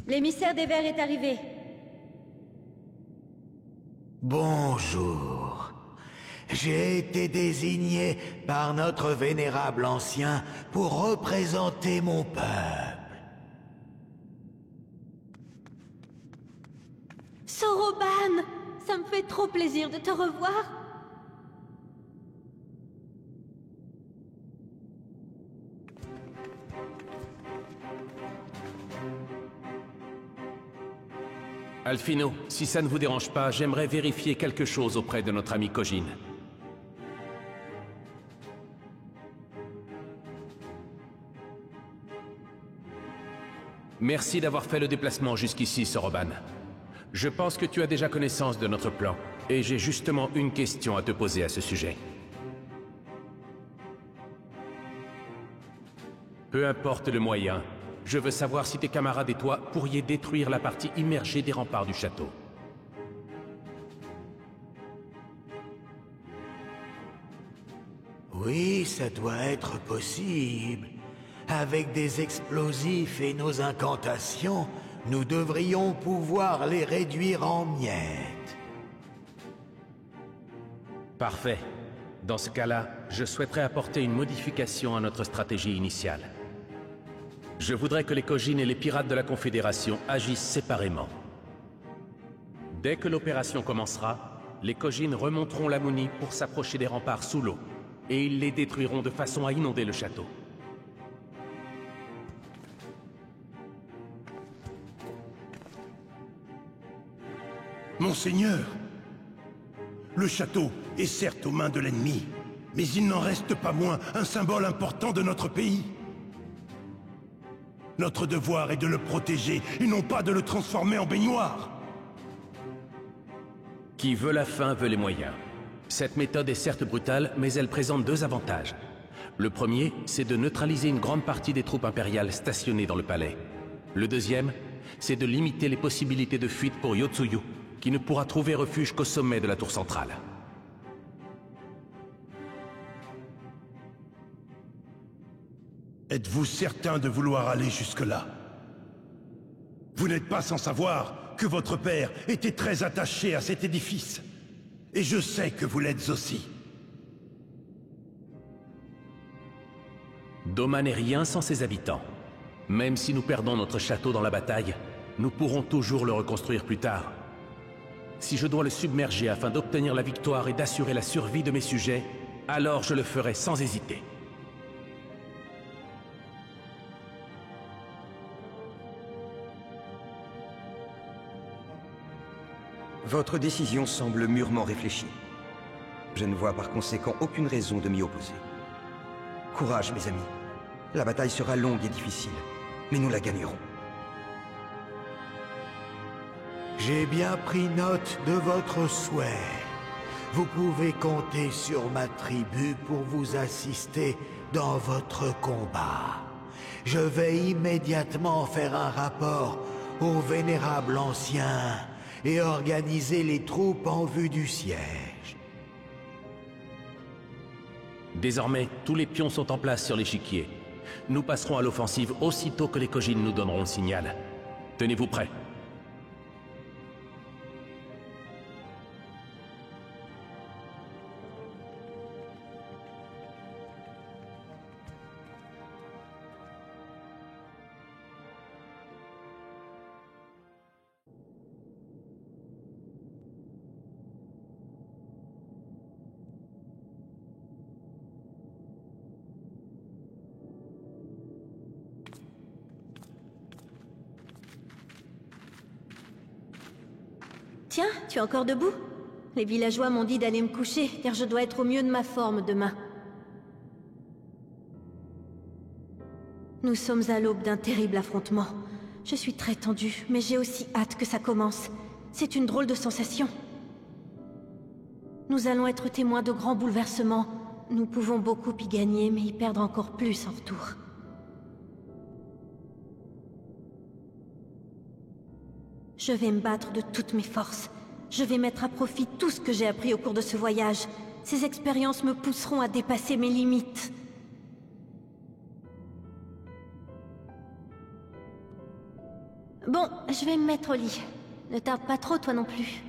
L'émissaire des Verts est arrivé. Bonjour. J'ai été désigné par notre vénérable ancien pour représenter mon peuple. Soroban! Ça me fait trop plaisir de te revoir. Alphino, si ça ne vous dérange pas, j'aimerais vérifier quelque chose auprès de notre ami Kojin. Merci d'avoir fait le déplacement jusqu'ici, Soroban. Je pense que tu as déjà connaissance de notre plan, et j'ai justement une question à te poser à ce sujet. Peu importe le moyen, je veux savoir si tes camarades et toi pourriez détruire la partie immergée des remparts du château. Oui, ça doit être possible. Avec des explosifs et nos incantations, nous devrions pouvoir les réduire en miettes. Parfait. Dans ce cas-là, je souhaiterais apporter une modification à notre stratégie initiale. Je voudrais que les Kojin et les pirates de la Confédération agissent séparément. Dès que l'opération commencera, les Kojin remonteront la Muni pour s'approcher des remparts sous l'eau, et ils les détruiront de façon à inonder le château. Monseigneur, le château est certes aux mains de l'ennemi, mais il n'en reste pas moins un symbole important de notre pays. Notre devoir est de le protéger, et non pas de le transformer en baignoire. Qui veut la fin veut les moyens. Cette méthode est certes brutale, mais elle présente deux avantages. Le premier, c'est de neutraliser une grande partie des troupes impériales stationnées dans le palais. Le deuxième, c'est de limiter les possibilités de fuite pour Yotsuyu, qui ne pourra trouver refuge qu'au sommet de la tour centrale. Êtes-vous certain de vouloir aller jusque-là? Vous n'êtes pas sans savoir que votre père était très attaché à cet édifice. Et je sais que vous l'êtes aussi. Doma n'est rien sans ses habitants. Même si nous perdons notre château dans la bataille, nous pourrons toujours le reconstruire plus tard. Si je dois le submerger afin d'obtenir la victoire et d'assurer la survie de mes sujets, alors je le ferai sans hésiter. Votre décision semble mûrement réfléchie. Je ne vois par conséquent aucune raison de m'y opposer. Courage, mes amis. La bataille sera longue et difficile, mais nous la gagnerons. J'ai bien pris note de votre souhait. Vous pouvez compter sur ma tribu pour vous assister dans votre combat. Je vais immédiatement faire un rapport au vénérable ancien et organiser les troupes en vue du siège. Désormais, tous les pions sont en place sur l'échiquier. Nous passerons à l'offensive aussitôt que les Kojin nous donneront le signal. Tenez-vous prêts. Tiens, tu es encore debout? Les villageois m'ont dit d'aller me coucher, car je dois être au mieux de ma forme demain. Nous sommes à l'aube d'un terrible affrontement. Je suis très tendue, mais j'ai aussi hâte que ça commence. C'est une drôle de sensation. Nous allons être témoins de grands bouleversements. Nous pouvons beaucoup y gagner, mais y perdre encore plus en retour. Je vais me battre de toutes mes forces. Je vais mettre à profit tout ce que j'ai appris au cours de ce voyage. Ces expériences me pousseront à dépasser mes limites. Bon, je vais me mettre au lit. Ne tarde pas trop, toi non plus.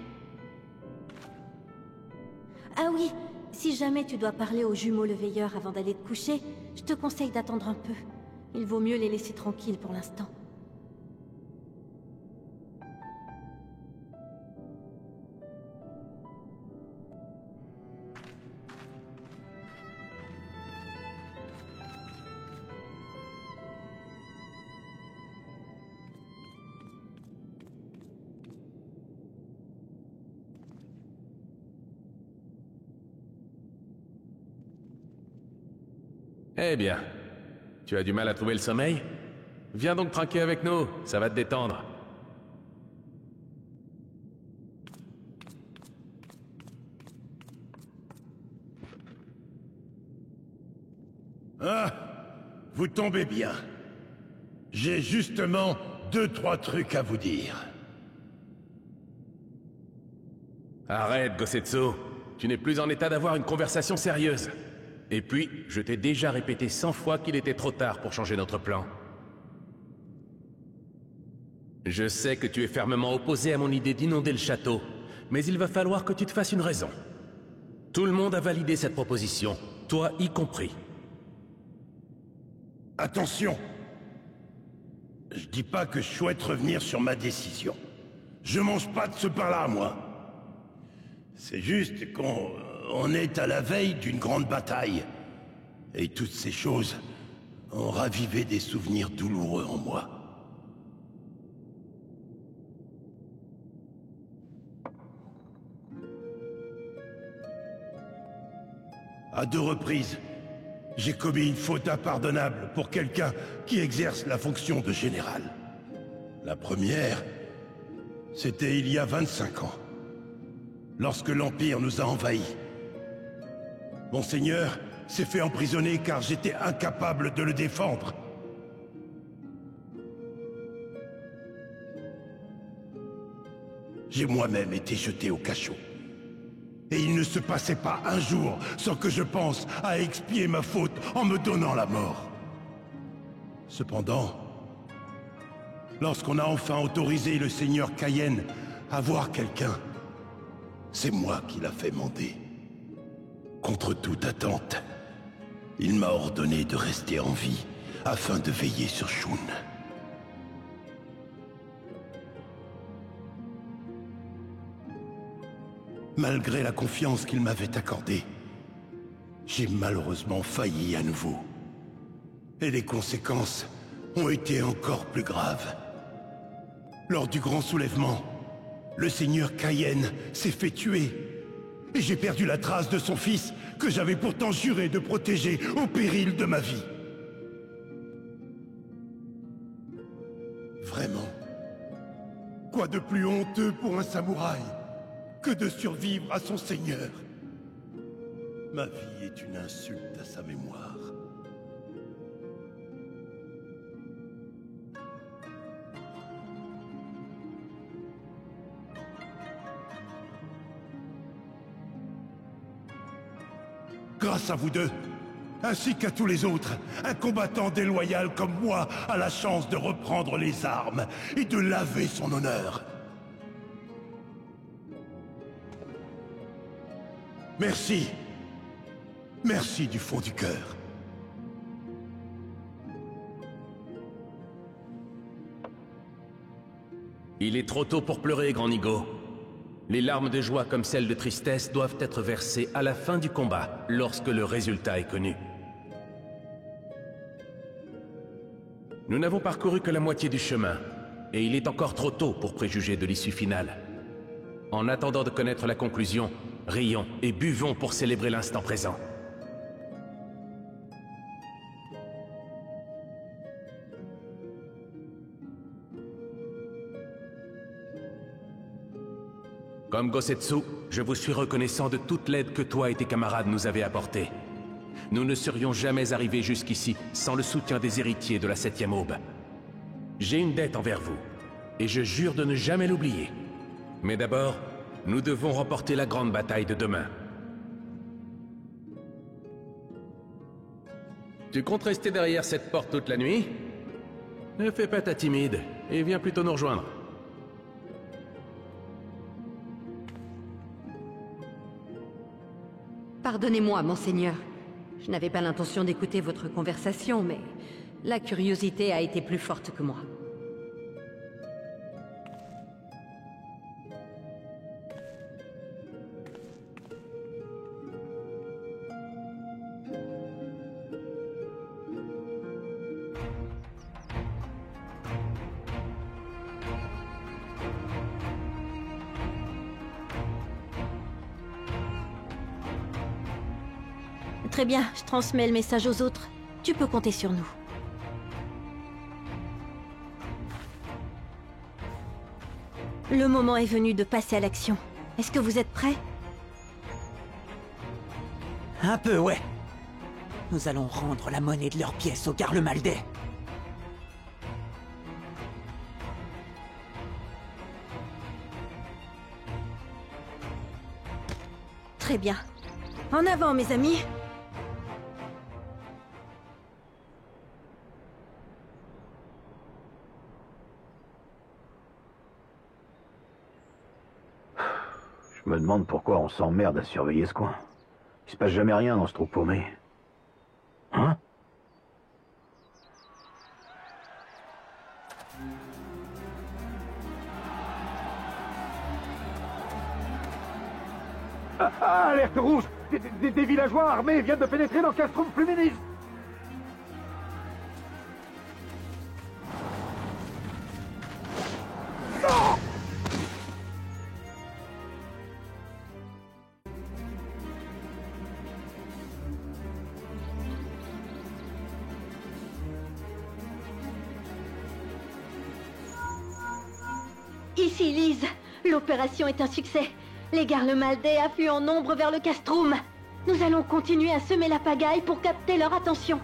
Ah oui, si jamais tu dois parler aux jumeaux le veilleur avant d'aller te coucher, je te conseille d'attendre un peu. Il vaut mieux les laisser tranquilles pour l'instant. Eh bien, tu as du mal à trouver le sommeil? Viens donc trinquer avec nous, ça va te détendre. Ah, vous tombez bien. J'ai justement 2-3 trucs à vous dire. Arrête, Gosetsu. Tu n'es plus en état d'avoir une conversation sérieuse. Et puis, je t'ai déjà répété 100 fois qu'il était trop tard pour changer notre plan. Je sais que tu es fermement opposé à mon idée d'inonder le château, mais il va falloir que tu te fasses une raison. Tout le monde a validé cette proposition, toi y compris. Attention! Je dis pas que je souhaite revenir sur ma décision. Je mange pas de ce pain-là, moi. C'est juste qu'on est à la veille d'une grande bataille. Et toutes ces choses ont ravivé des souvenirs douloureux en moi. À 2 reprises, j'ai commis une faute impardonnable pour quelqu'un qui exerce la fonction de général. La première, c'était il y a 25 ans, lorsque l'Empire nous a envahis. Monseigneur s'est fait emprisonner car j'étais incapable de le défendre. J'ai moi-même été jeté au cachot. Et il ne se passait pas un jour sans que je pense à expier ma faute en me donnant la mort. Cependant, lorsqu'on a enfin autorisé le seigneur Cayenne à voir quelqu'un, c'est moi qui l'a fait mander. Contre toute attente, il m'a ordonné de rester en vie afin de veiller sur Shun. Malgré la confiance qu'il m'avait accordée, j'ai malheureusement failli à nouveau. Et les conséquences ont été encore plus graves. Lors du grand soulèvement, le seigneur Cayenne s'est fait tuer. Et j'ai perdu la trace de son fils, que j'avais pourtant juré de protéger au péril de ma vie. Vraiment, quoi de plus honteux pour un samouraï que de survivre à son seigneur? Ma vie est une insulte à sa mémoire. Grâce à vous deux, ainsi qu'à tous les autres, un combattant déloyal comme moi a la chance de reprendre les armes et de laver son honneur. Merci. Merci du fond du cœur. Il est trop tôt pour pleurer, Grand Nigo. Les larmes de joie comme celles de tristesse doivent être versées à la fin du combat, lorsque le résultat est connu. Nous n'avons parcouru que la moitié du chemin, et il est encore trop tôt pour préjuger de l'issue finale. En attendant de connaître la conclusion, rions et buvons pour célébrer l'instant présent. Comme Gosetsu, je vous suis reconnaissant de toute l'aide que toi et tes camarades nous avez apportée. Nous ne serions jamais arrivés jusqu'ici sans le soutien des héritiers de la 7e Aube. J'ai une dette envers vous, et je jure de ne jamais l'oublier. Mais d'abord, nous devons remporter la grande bataille de demain. Tu comptes rester derrière cette porte toute la nuit? Ne fais pas ta timide, et viens plutôt nous rejoindre. Pardonnez-moi, monseigneur. Je n'avais pas l'intention d'écouter votre conversation, mais la curiosité a été plus forte que moi. Très bien, je transmets le message aux autres. Tu peux compter sur nous. Le moment est venu de passer à l'action. Est-ce que vous êtes prêts? Un peu, ouais. Nous allons rendre la monnaie de leurs pièces aux Garlemaldais. Très bien. En avant, mes amis. Je me demande pourquoi on s'emmerde à surveiller ce coin. Il se passe jamais rien dans ce trou paumé. Hein? Alerte rouge! Des villageois armés viennent de pénétrer dans Castrum Fluminis! Non! Ici, Lise. L'opération est un succès. Les Garlemaldais affluent en nombre vers le Castrum. Nous allons continuer à semer la pagaille pour capter leur attention.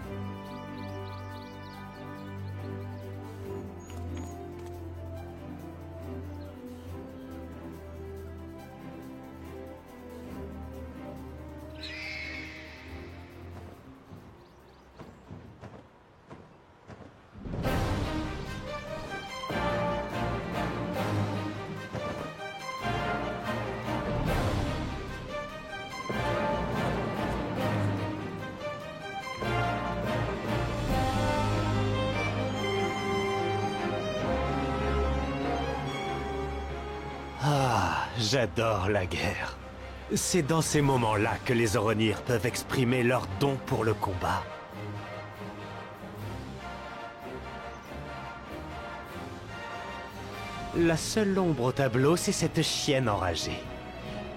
Ah, j'adore la guerre. C'est dans ces moments-là que les Oronir peuvent exprimer leur don pour le combat. La seule ombre au tableau, c'est cette chienne enragée.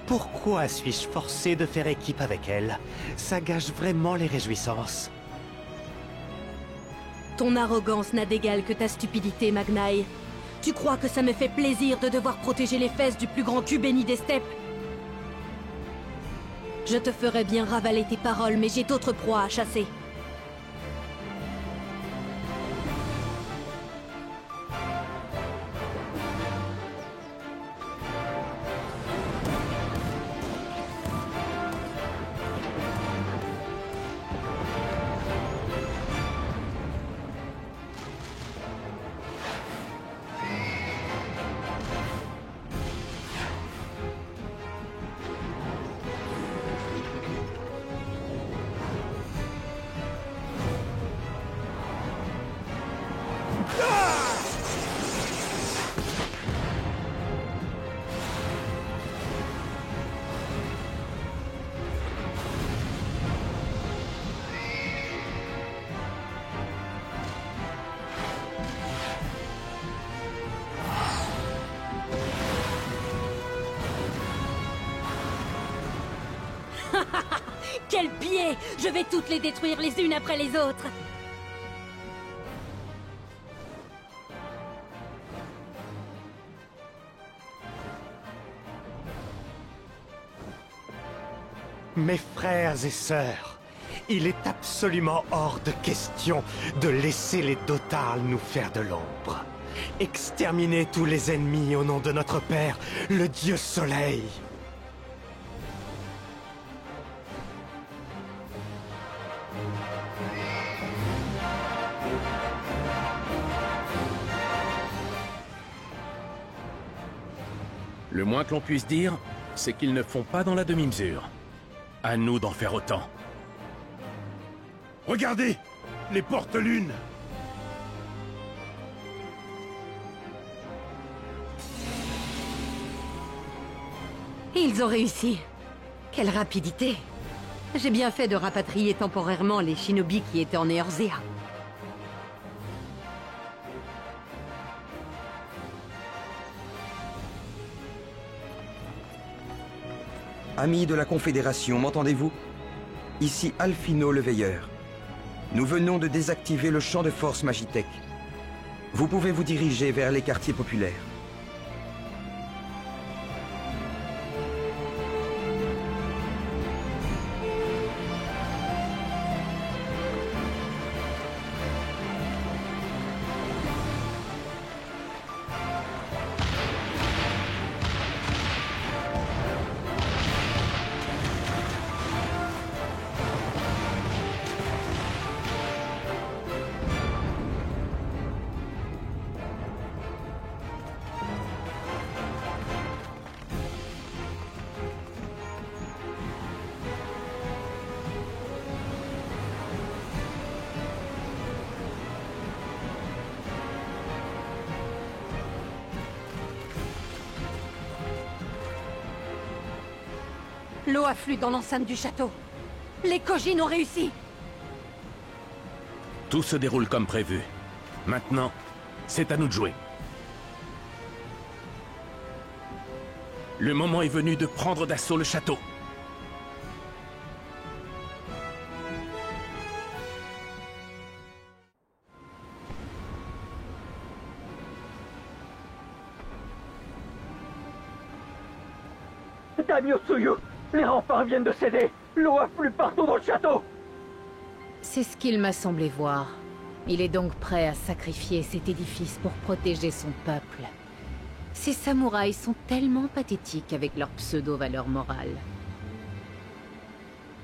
Pourquoi suis-je forcé de faire équipe avec elle? Ça gâche vraiment les réjouissances. Ton arrogance n'a d'égal que ta stupidité, Magnaï. Tu crois que ça me fait plaisir de devoir protéger les fesses du plus grand cul béni des steppes? Je te ferais bien ravaler tes paroles, mais j'ai d'autres proies à chasser. Quel pied! Je vais toutes les détruire les unes après les autres! Mes frères et sœurs, il est absolument hors de question de laisser les Dotharl nous faire de l'ombre. Exterminez tous les ennemis au nom de notre Père, le Dieu Soleil. Le moins que l'on puisse dire, c'est qu'ils ne font pas dans la demi-mesure. À nous d'en faire autant. Regardez, les porte-lunes. Ils ont réussi. Quelle rapidité. J'ai bien fait de rapatrier temporairement les shinobi qui étaient en Eorzea. Amis de la Confédération, m'entendez-vous? Ici Alphino le Veilleur. Nous venons de désactiver le champ de force Magitech. Vous pouvez vous diriger vers les quartiers populaires. L'eau afflue dans l'enceinte du château. Les Kojin ont réussi. Tout se déroule comme prévu. Maintenant, c'est à nous de jouer. Le moment est venu de prendre d'assaut le château. Dame Yotsuyu, les remparts viennent de céder. L'eau afflue partout dans le château. C'est ce qu'il m'a semblé voir. Il est donc prêt à sacrifier cet édifice pour protéger son peuple. Ces samouraïs sont tellement pathétiques avec leur pseudo-valeur morale.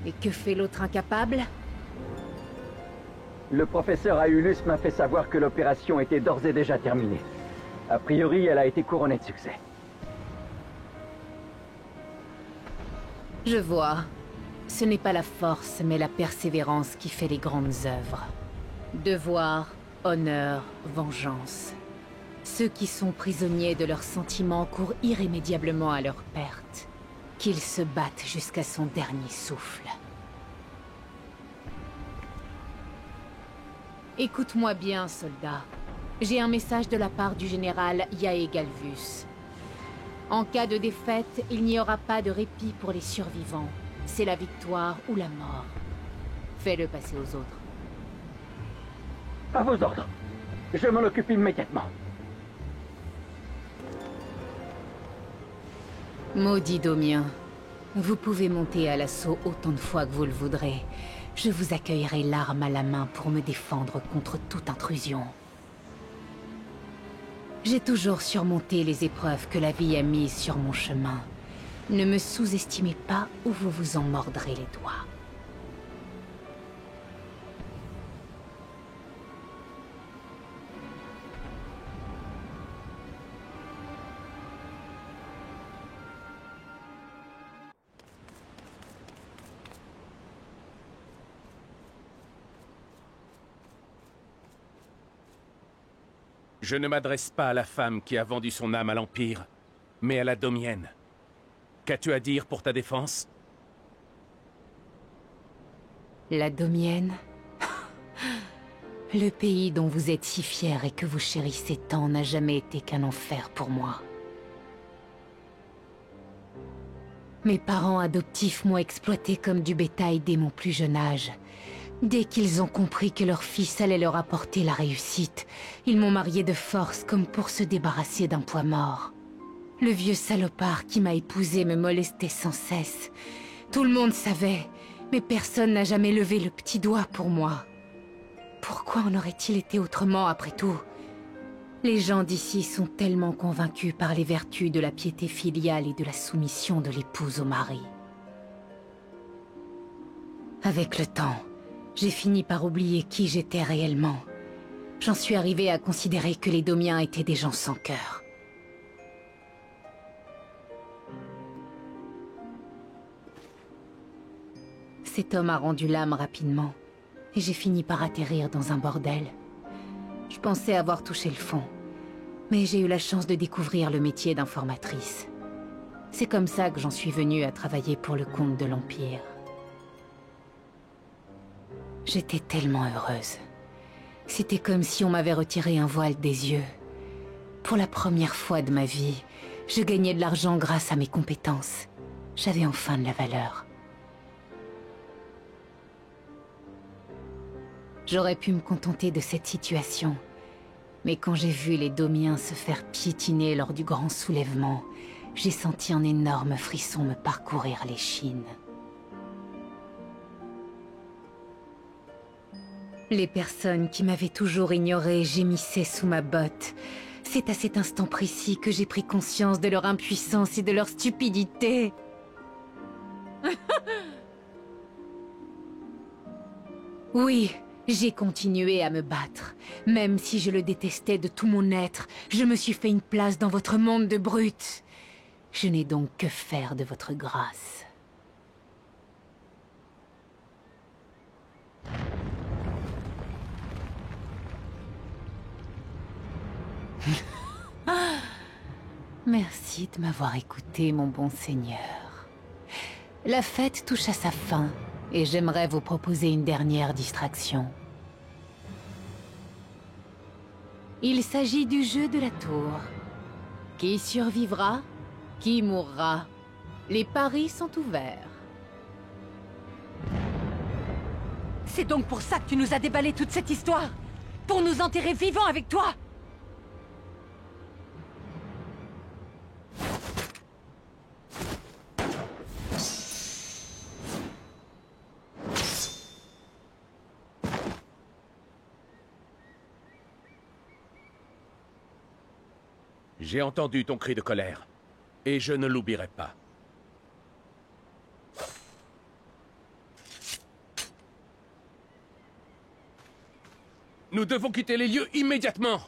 Et que fait l'autre incapable? Le professeur Aulus m'a fait savoir que l'opération était d'ores et déjà terminée. A priori, elle a été couronnée de succès. Je vois. Ce n'est pas la force, mais la persévérance qui fait les grandes œuvres. Devoir, honneur, vengeance. Ceux qui sont prisonniers de leurs sentiments courent irrémédiablement à leur perte. Qu'ils se battent jusqu'à son dernier souffle. Écoute-moi bien, soldat. J'ai un message de la part du général Yae Galvus. En cas de défaite, il n'y aura pas de répit pour les survivants. C'est la victoire ou la mort. Fais-le passer aux autres. À vos ordres. Je m'en occupe immédiatement. Maudit Domien, vous pouvez monter à l'assaut autant de fois que vous le voudrez. Je vous accueillerai l'arme à la main pour me défendre contre toute intrusion. J'ai toujours surmonté les épreuves que la vie a mises sur mon chemin. Ne me sous-estimez pas ou vous vous en mordrez les doigts. Je ne m'adresse pas à la femme qui a vendu son âme à l'Empire, mais à la Domienne. Qu'as-tu à dire pour ta défense? La Domienne? Le pays dont vous êtes si fier et que vous chérissez tant n'a jamais été qu'un enfer pour moi. Mes parents adoptifs m'ont exploité comme du bétail dès mon plus jeune âge. Dès qu'ils ont compris que leur fils allait leur apporter la réussite, ils m'ont marié de force comme pour se débarrasser d'un poids mort. Le vieux salopard qui m'a épousée me molestait sans cesse. Tout le monde savait, mais personne n'a jamais levé le petit doigt pour moi. Pourquoi en aurait-il été autrement après tout? Les gens d'ici sont tellement convaincus par les vertus de la piété filiale et de la soumission de l'épouse au mari. Avec le temps, j'ai fini par oublier qui j'étais réellement. J'en suis arrivé à considérer que les Domiens étaient des gens sans cœur. Cet homme a rendu l'âme rapidement, et j'ai fini par atterrir dans un bordel. Je pensais avoir touché le fond, mais j'ai eu la chance de découvrir le métier d'informatrice. C'est comme ça que j'en suis venue à travailler pour le compte de l'Empire. J'étais tellement heureuse. C'était comme si on m'avait retiré un voile des yeux. Pour la première fois de ma vie, je gagnais de l'argent grâce à mes compétences. J'avais enfin de la valeur. J'aurais pu me contenter de cette situation. Mais quand j'ai vu les Domiens se faire piétiner lors du grand soulèvement, j'ai senti un énorme frisson me parcourir l'échine. Les personnes qui m'avaient toujours ignorée gémissaient sous ma botte. C'est à cet instant précis que j'ai pris conscience de leur impuissance et de leur stupidité. Oui, j'ai continué à me battre. Même si je le détestais de tout mon être, je me suis fait une place dans votre monde de brutes. Je n'ai donc que faire de votre grâce. Merci de m'avoir écouté, mon bon seigneur. La fête touche à sa fin, et j'aimerais vous proposer une dernière distraction. Il s'agit du jeu de la tour. Qui survivra? Qui mourra? Les paris sont ouverts. C'est donc pour ça que tu nous as déballé toute cette histoire? Pour nous enterrer vivants avec toi? J'ai entendu ton cri de colère, et je ne l'oublierai pas. Nous devons quitter les lieux immédiatement.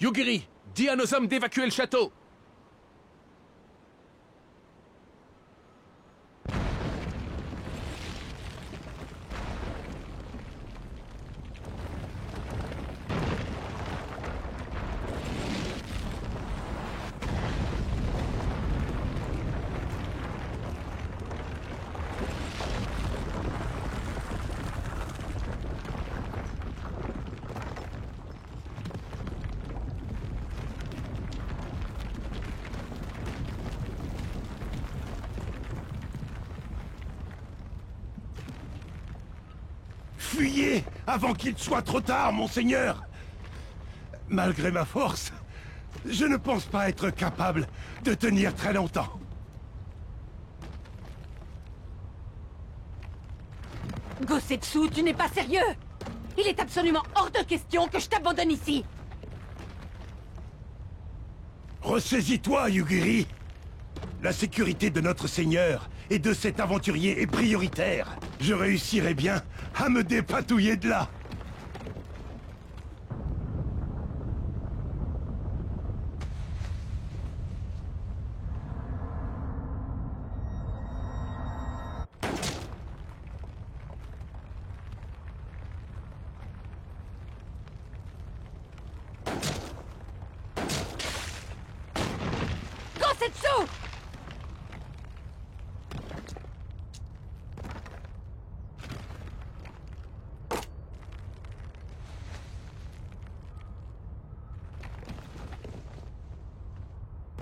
Yugiri, dis à nos hommes d'évacuer le château. Fuyez avant qu'il soit trop tard, monseigneur! Malgré ma force, je ne pense pas être capable de tenir très longtemps. Gosetsu, tu n'es pas sérieux? Il est absolument hors de question que je t'abandonne ici! Ressaisis-toi, Yugiri! La sécurité de notre seigneur et de cet aventurier est prioritaire. Je réussirai bien à me dépatouiller de là. Gosetsu!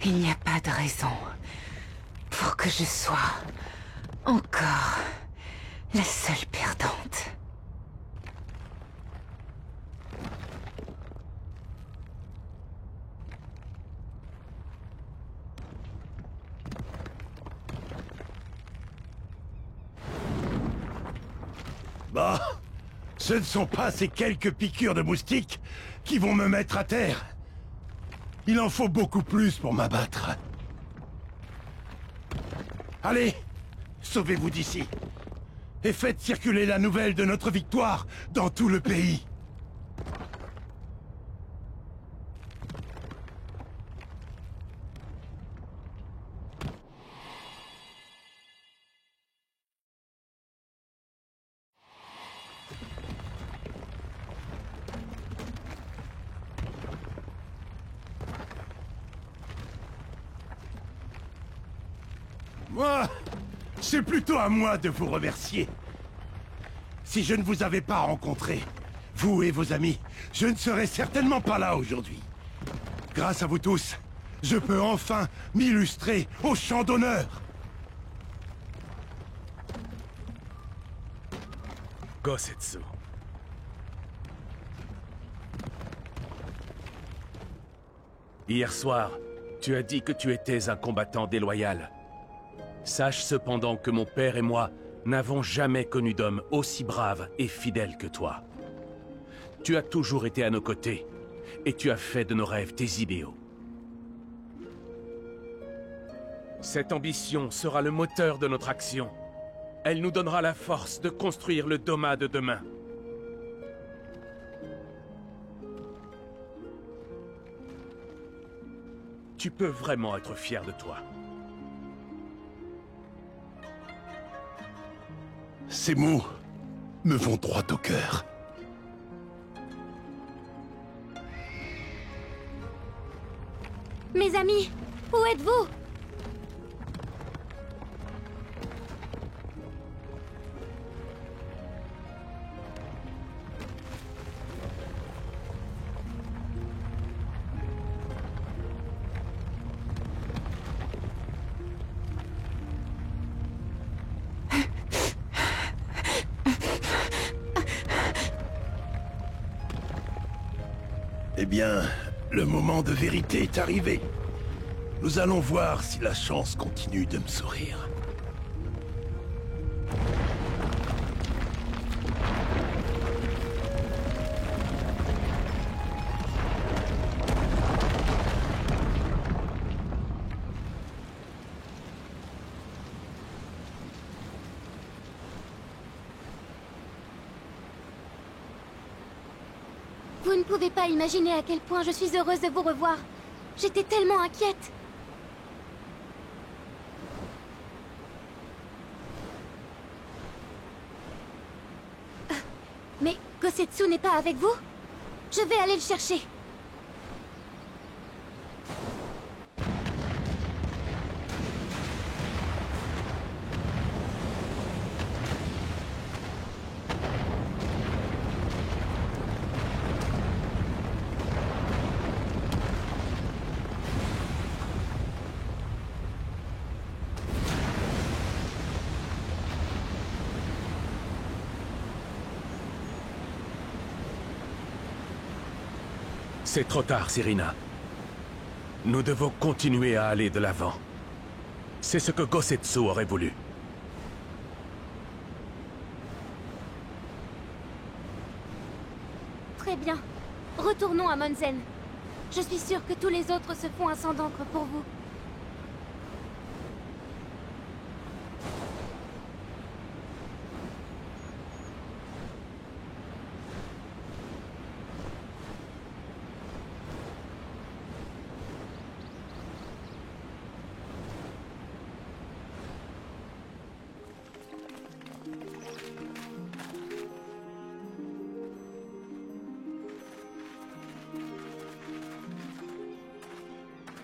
Il n'y a pas de raison pour que je sois encore la seule perdante. Bah, ce ne sont pas ces quelques piqûres de moustiques qui vont me mettre à terre. Il en faut beaucoup plus pour m'abattre. Allez, sauvez-vous d'ici. Et faites circuler la nouvelle de notre victoire dans tout le pays. Moi, c'est plutôt à moi de vous remercier. Si je ne vous avais pas rencontré, vous et vos amis, je ne serais certainement pas là aujourd'hui. Grâce à vous tous, je peux enfin m'illustrer au champ d'honneur. Gosetsu. Hier soir, tu as dit que tu étais un combattant déloyal. Sache cependant que mon père et moi n'avons jamais connu d'homme aussi brave et fidèle que toi. Tu as toujours été à nos côtés, et tu as fait de nos rêves tes idéaux. Cette ambition sera le moteur de notre action. Elle nous donnera la force de construire le Doma de demain. Tu peux vraiment être fier de toi. Ces mots me vont droit au cœur. Mes amis, où êtes-vous? Eh bien, le moment de vérité est arrivé. Nous allons voir si la chance continue de me sourire. Vous ne pouvez pas imaginer à quel point je suis heureuse de vous revoir. J'étais tellement inquiète. Mais Gosetsu n'est pas avec vous? Je vais aller le chercher. C'est trop tard, Serena. Nous devons continuer à aller de l'avant. C'est ce que Gosetsu aurait voulu. Très bien. Retournons à Monzen. Je suis sûre que tous les autres se font un sang d'encre pour vous.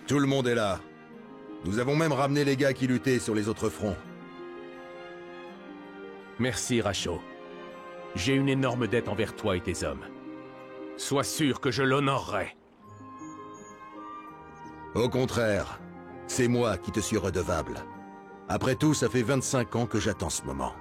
Tout le monde est là. Nous avons même ramené les gars qui luttaient sur les autres fronts. Merci, Racho. J'ai une énorme dette envers toi et tes hommes. Sois sûr que je l'honorerai. Au contraire, c'est moi qui te suis redevable. Après tout, ça fait 25 ans que j'attends ce moment.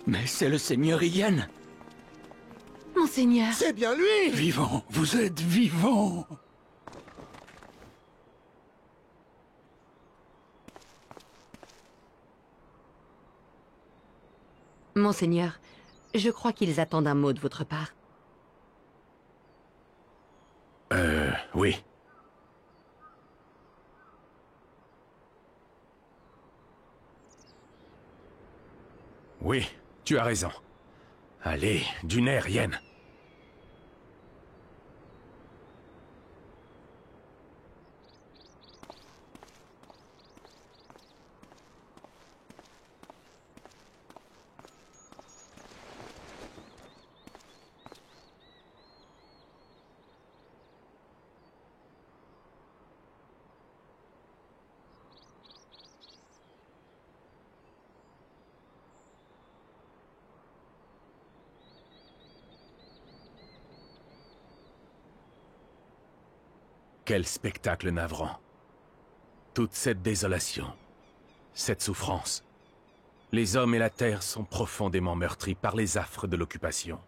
Mais c'est le Seigneur Ian. Monseigneur. C'est bien lui! Vivant, vous êtes vivant. Monseigneur, je crois qu'ils attendent un mot de votre part. Oui. Oui, tu as raison. Allez, du nez, Yen. Quel spectacle navrant. Toute cette désolation, cette souffrance. Les hommes et la terre sont profondément meurtris par les affres de l'occupation.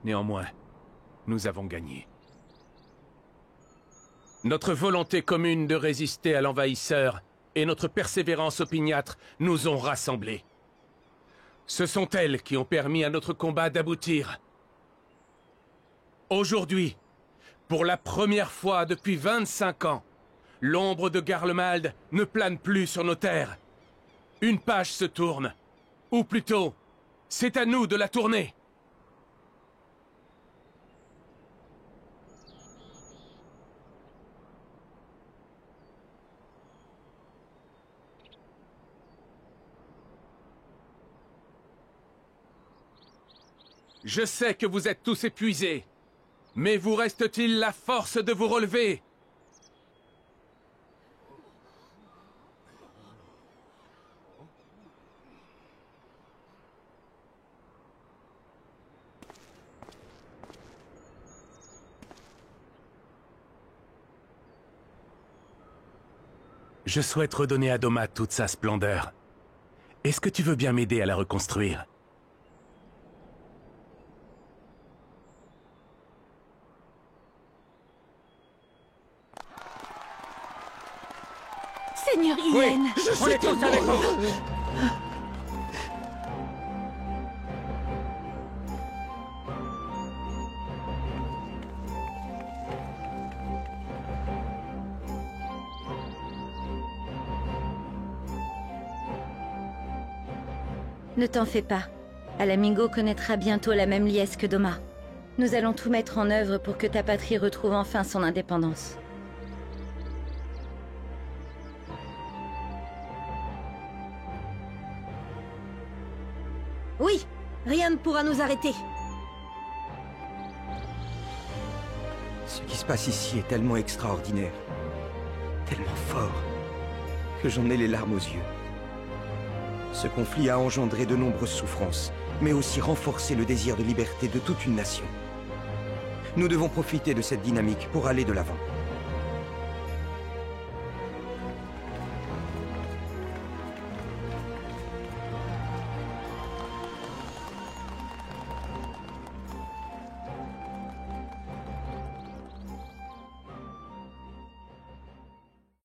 Néanmoins, nous avons gagné. Notre volonté commune de résister à l'envahisseur et notre persévérance opiniâtre nous ont rassemblés. Ce sont elles qui ont permis à notre combat d'aboutir. Aujourd'hui, pour la première fois depuis 25 ans, l'ombre de Garlemald ne plane plus sur nos terres. Une page se tourne. Ou plutôt, c'est à nous de la tourner. Je sais que vous êtes tous épuisés, mais vous reste-t-il la force de vous relever? Je souhaite redonner à Doma toute sa splendeur. Est-ce que tu veux bien m'aider à la reconstruire? Seigneur Yen, je suis tous avec vous. Ne t'en fais pas. Alamingo connaîtra bientôt la même liesse que Doma. Nous allons tout mettre en œuvre pour que ta patrie retrouve enfin son indépendance. Oui, rien ne pourra nous arrêter. Ce qui se passe ici est tellement extraordinaire, tellement fort, que j'en ai les larmes aux yeux. Ce conflit a engendré de nombreuses souffrances, mais aussi renforcé le désir de liberté de toute une nation. Nous devons profiter de cette dynamique pour aller de l'avant.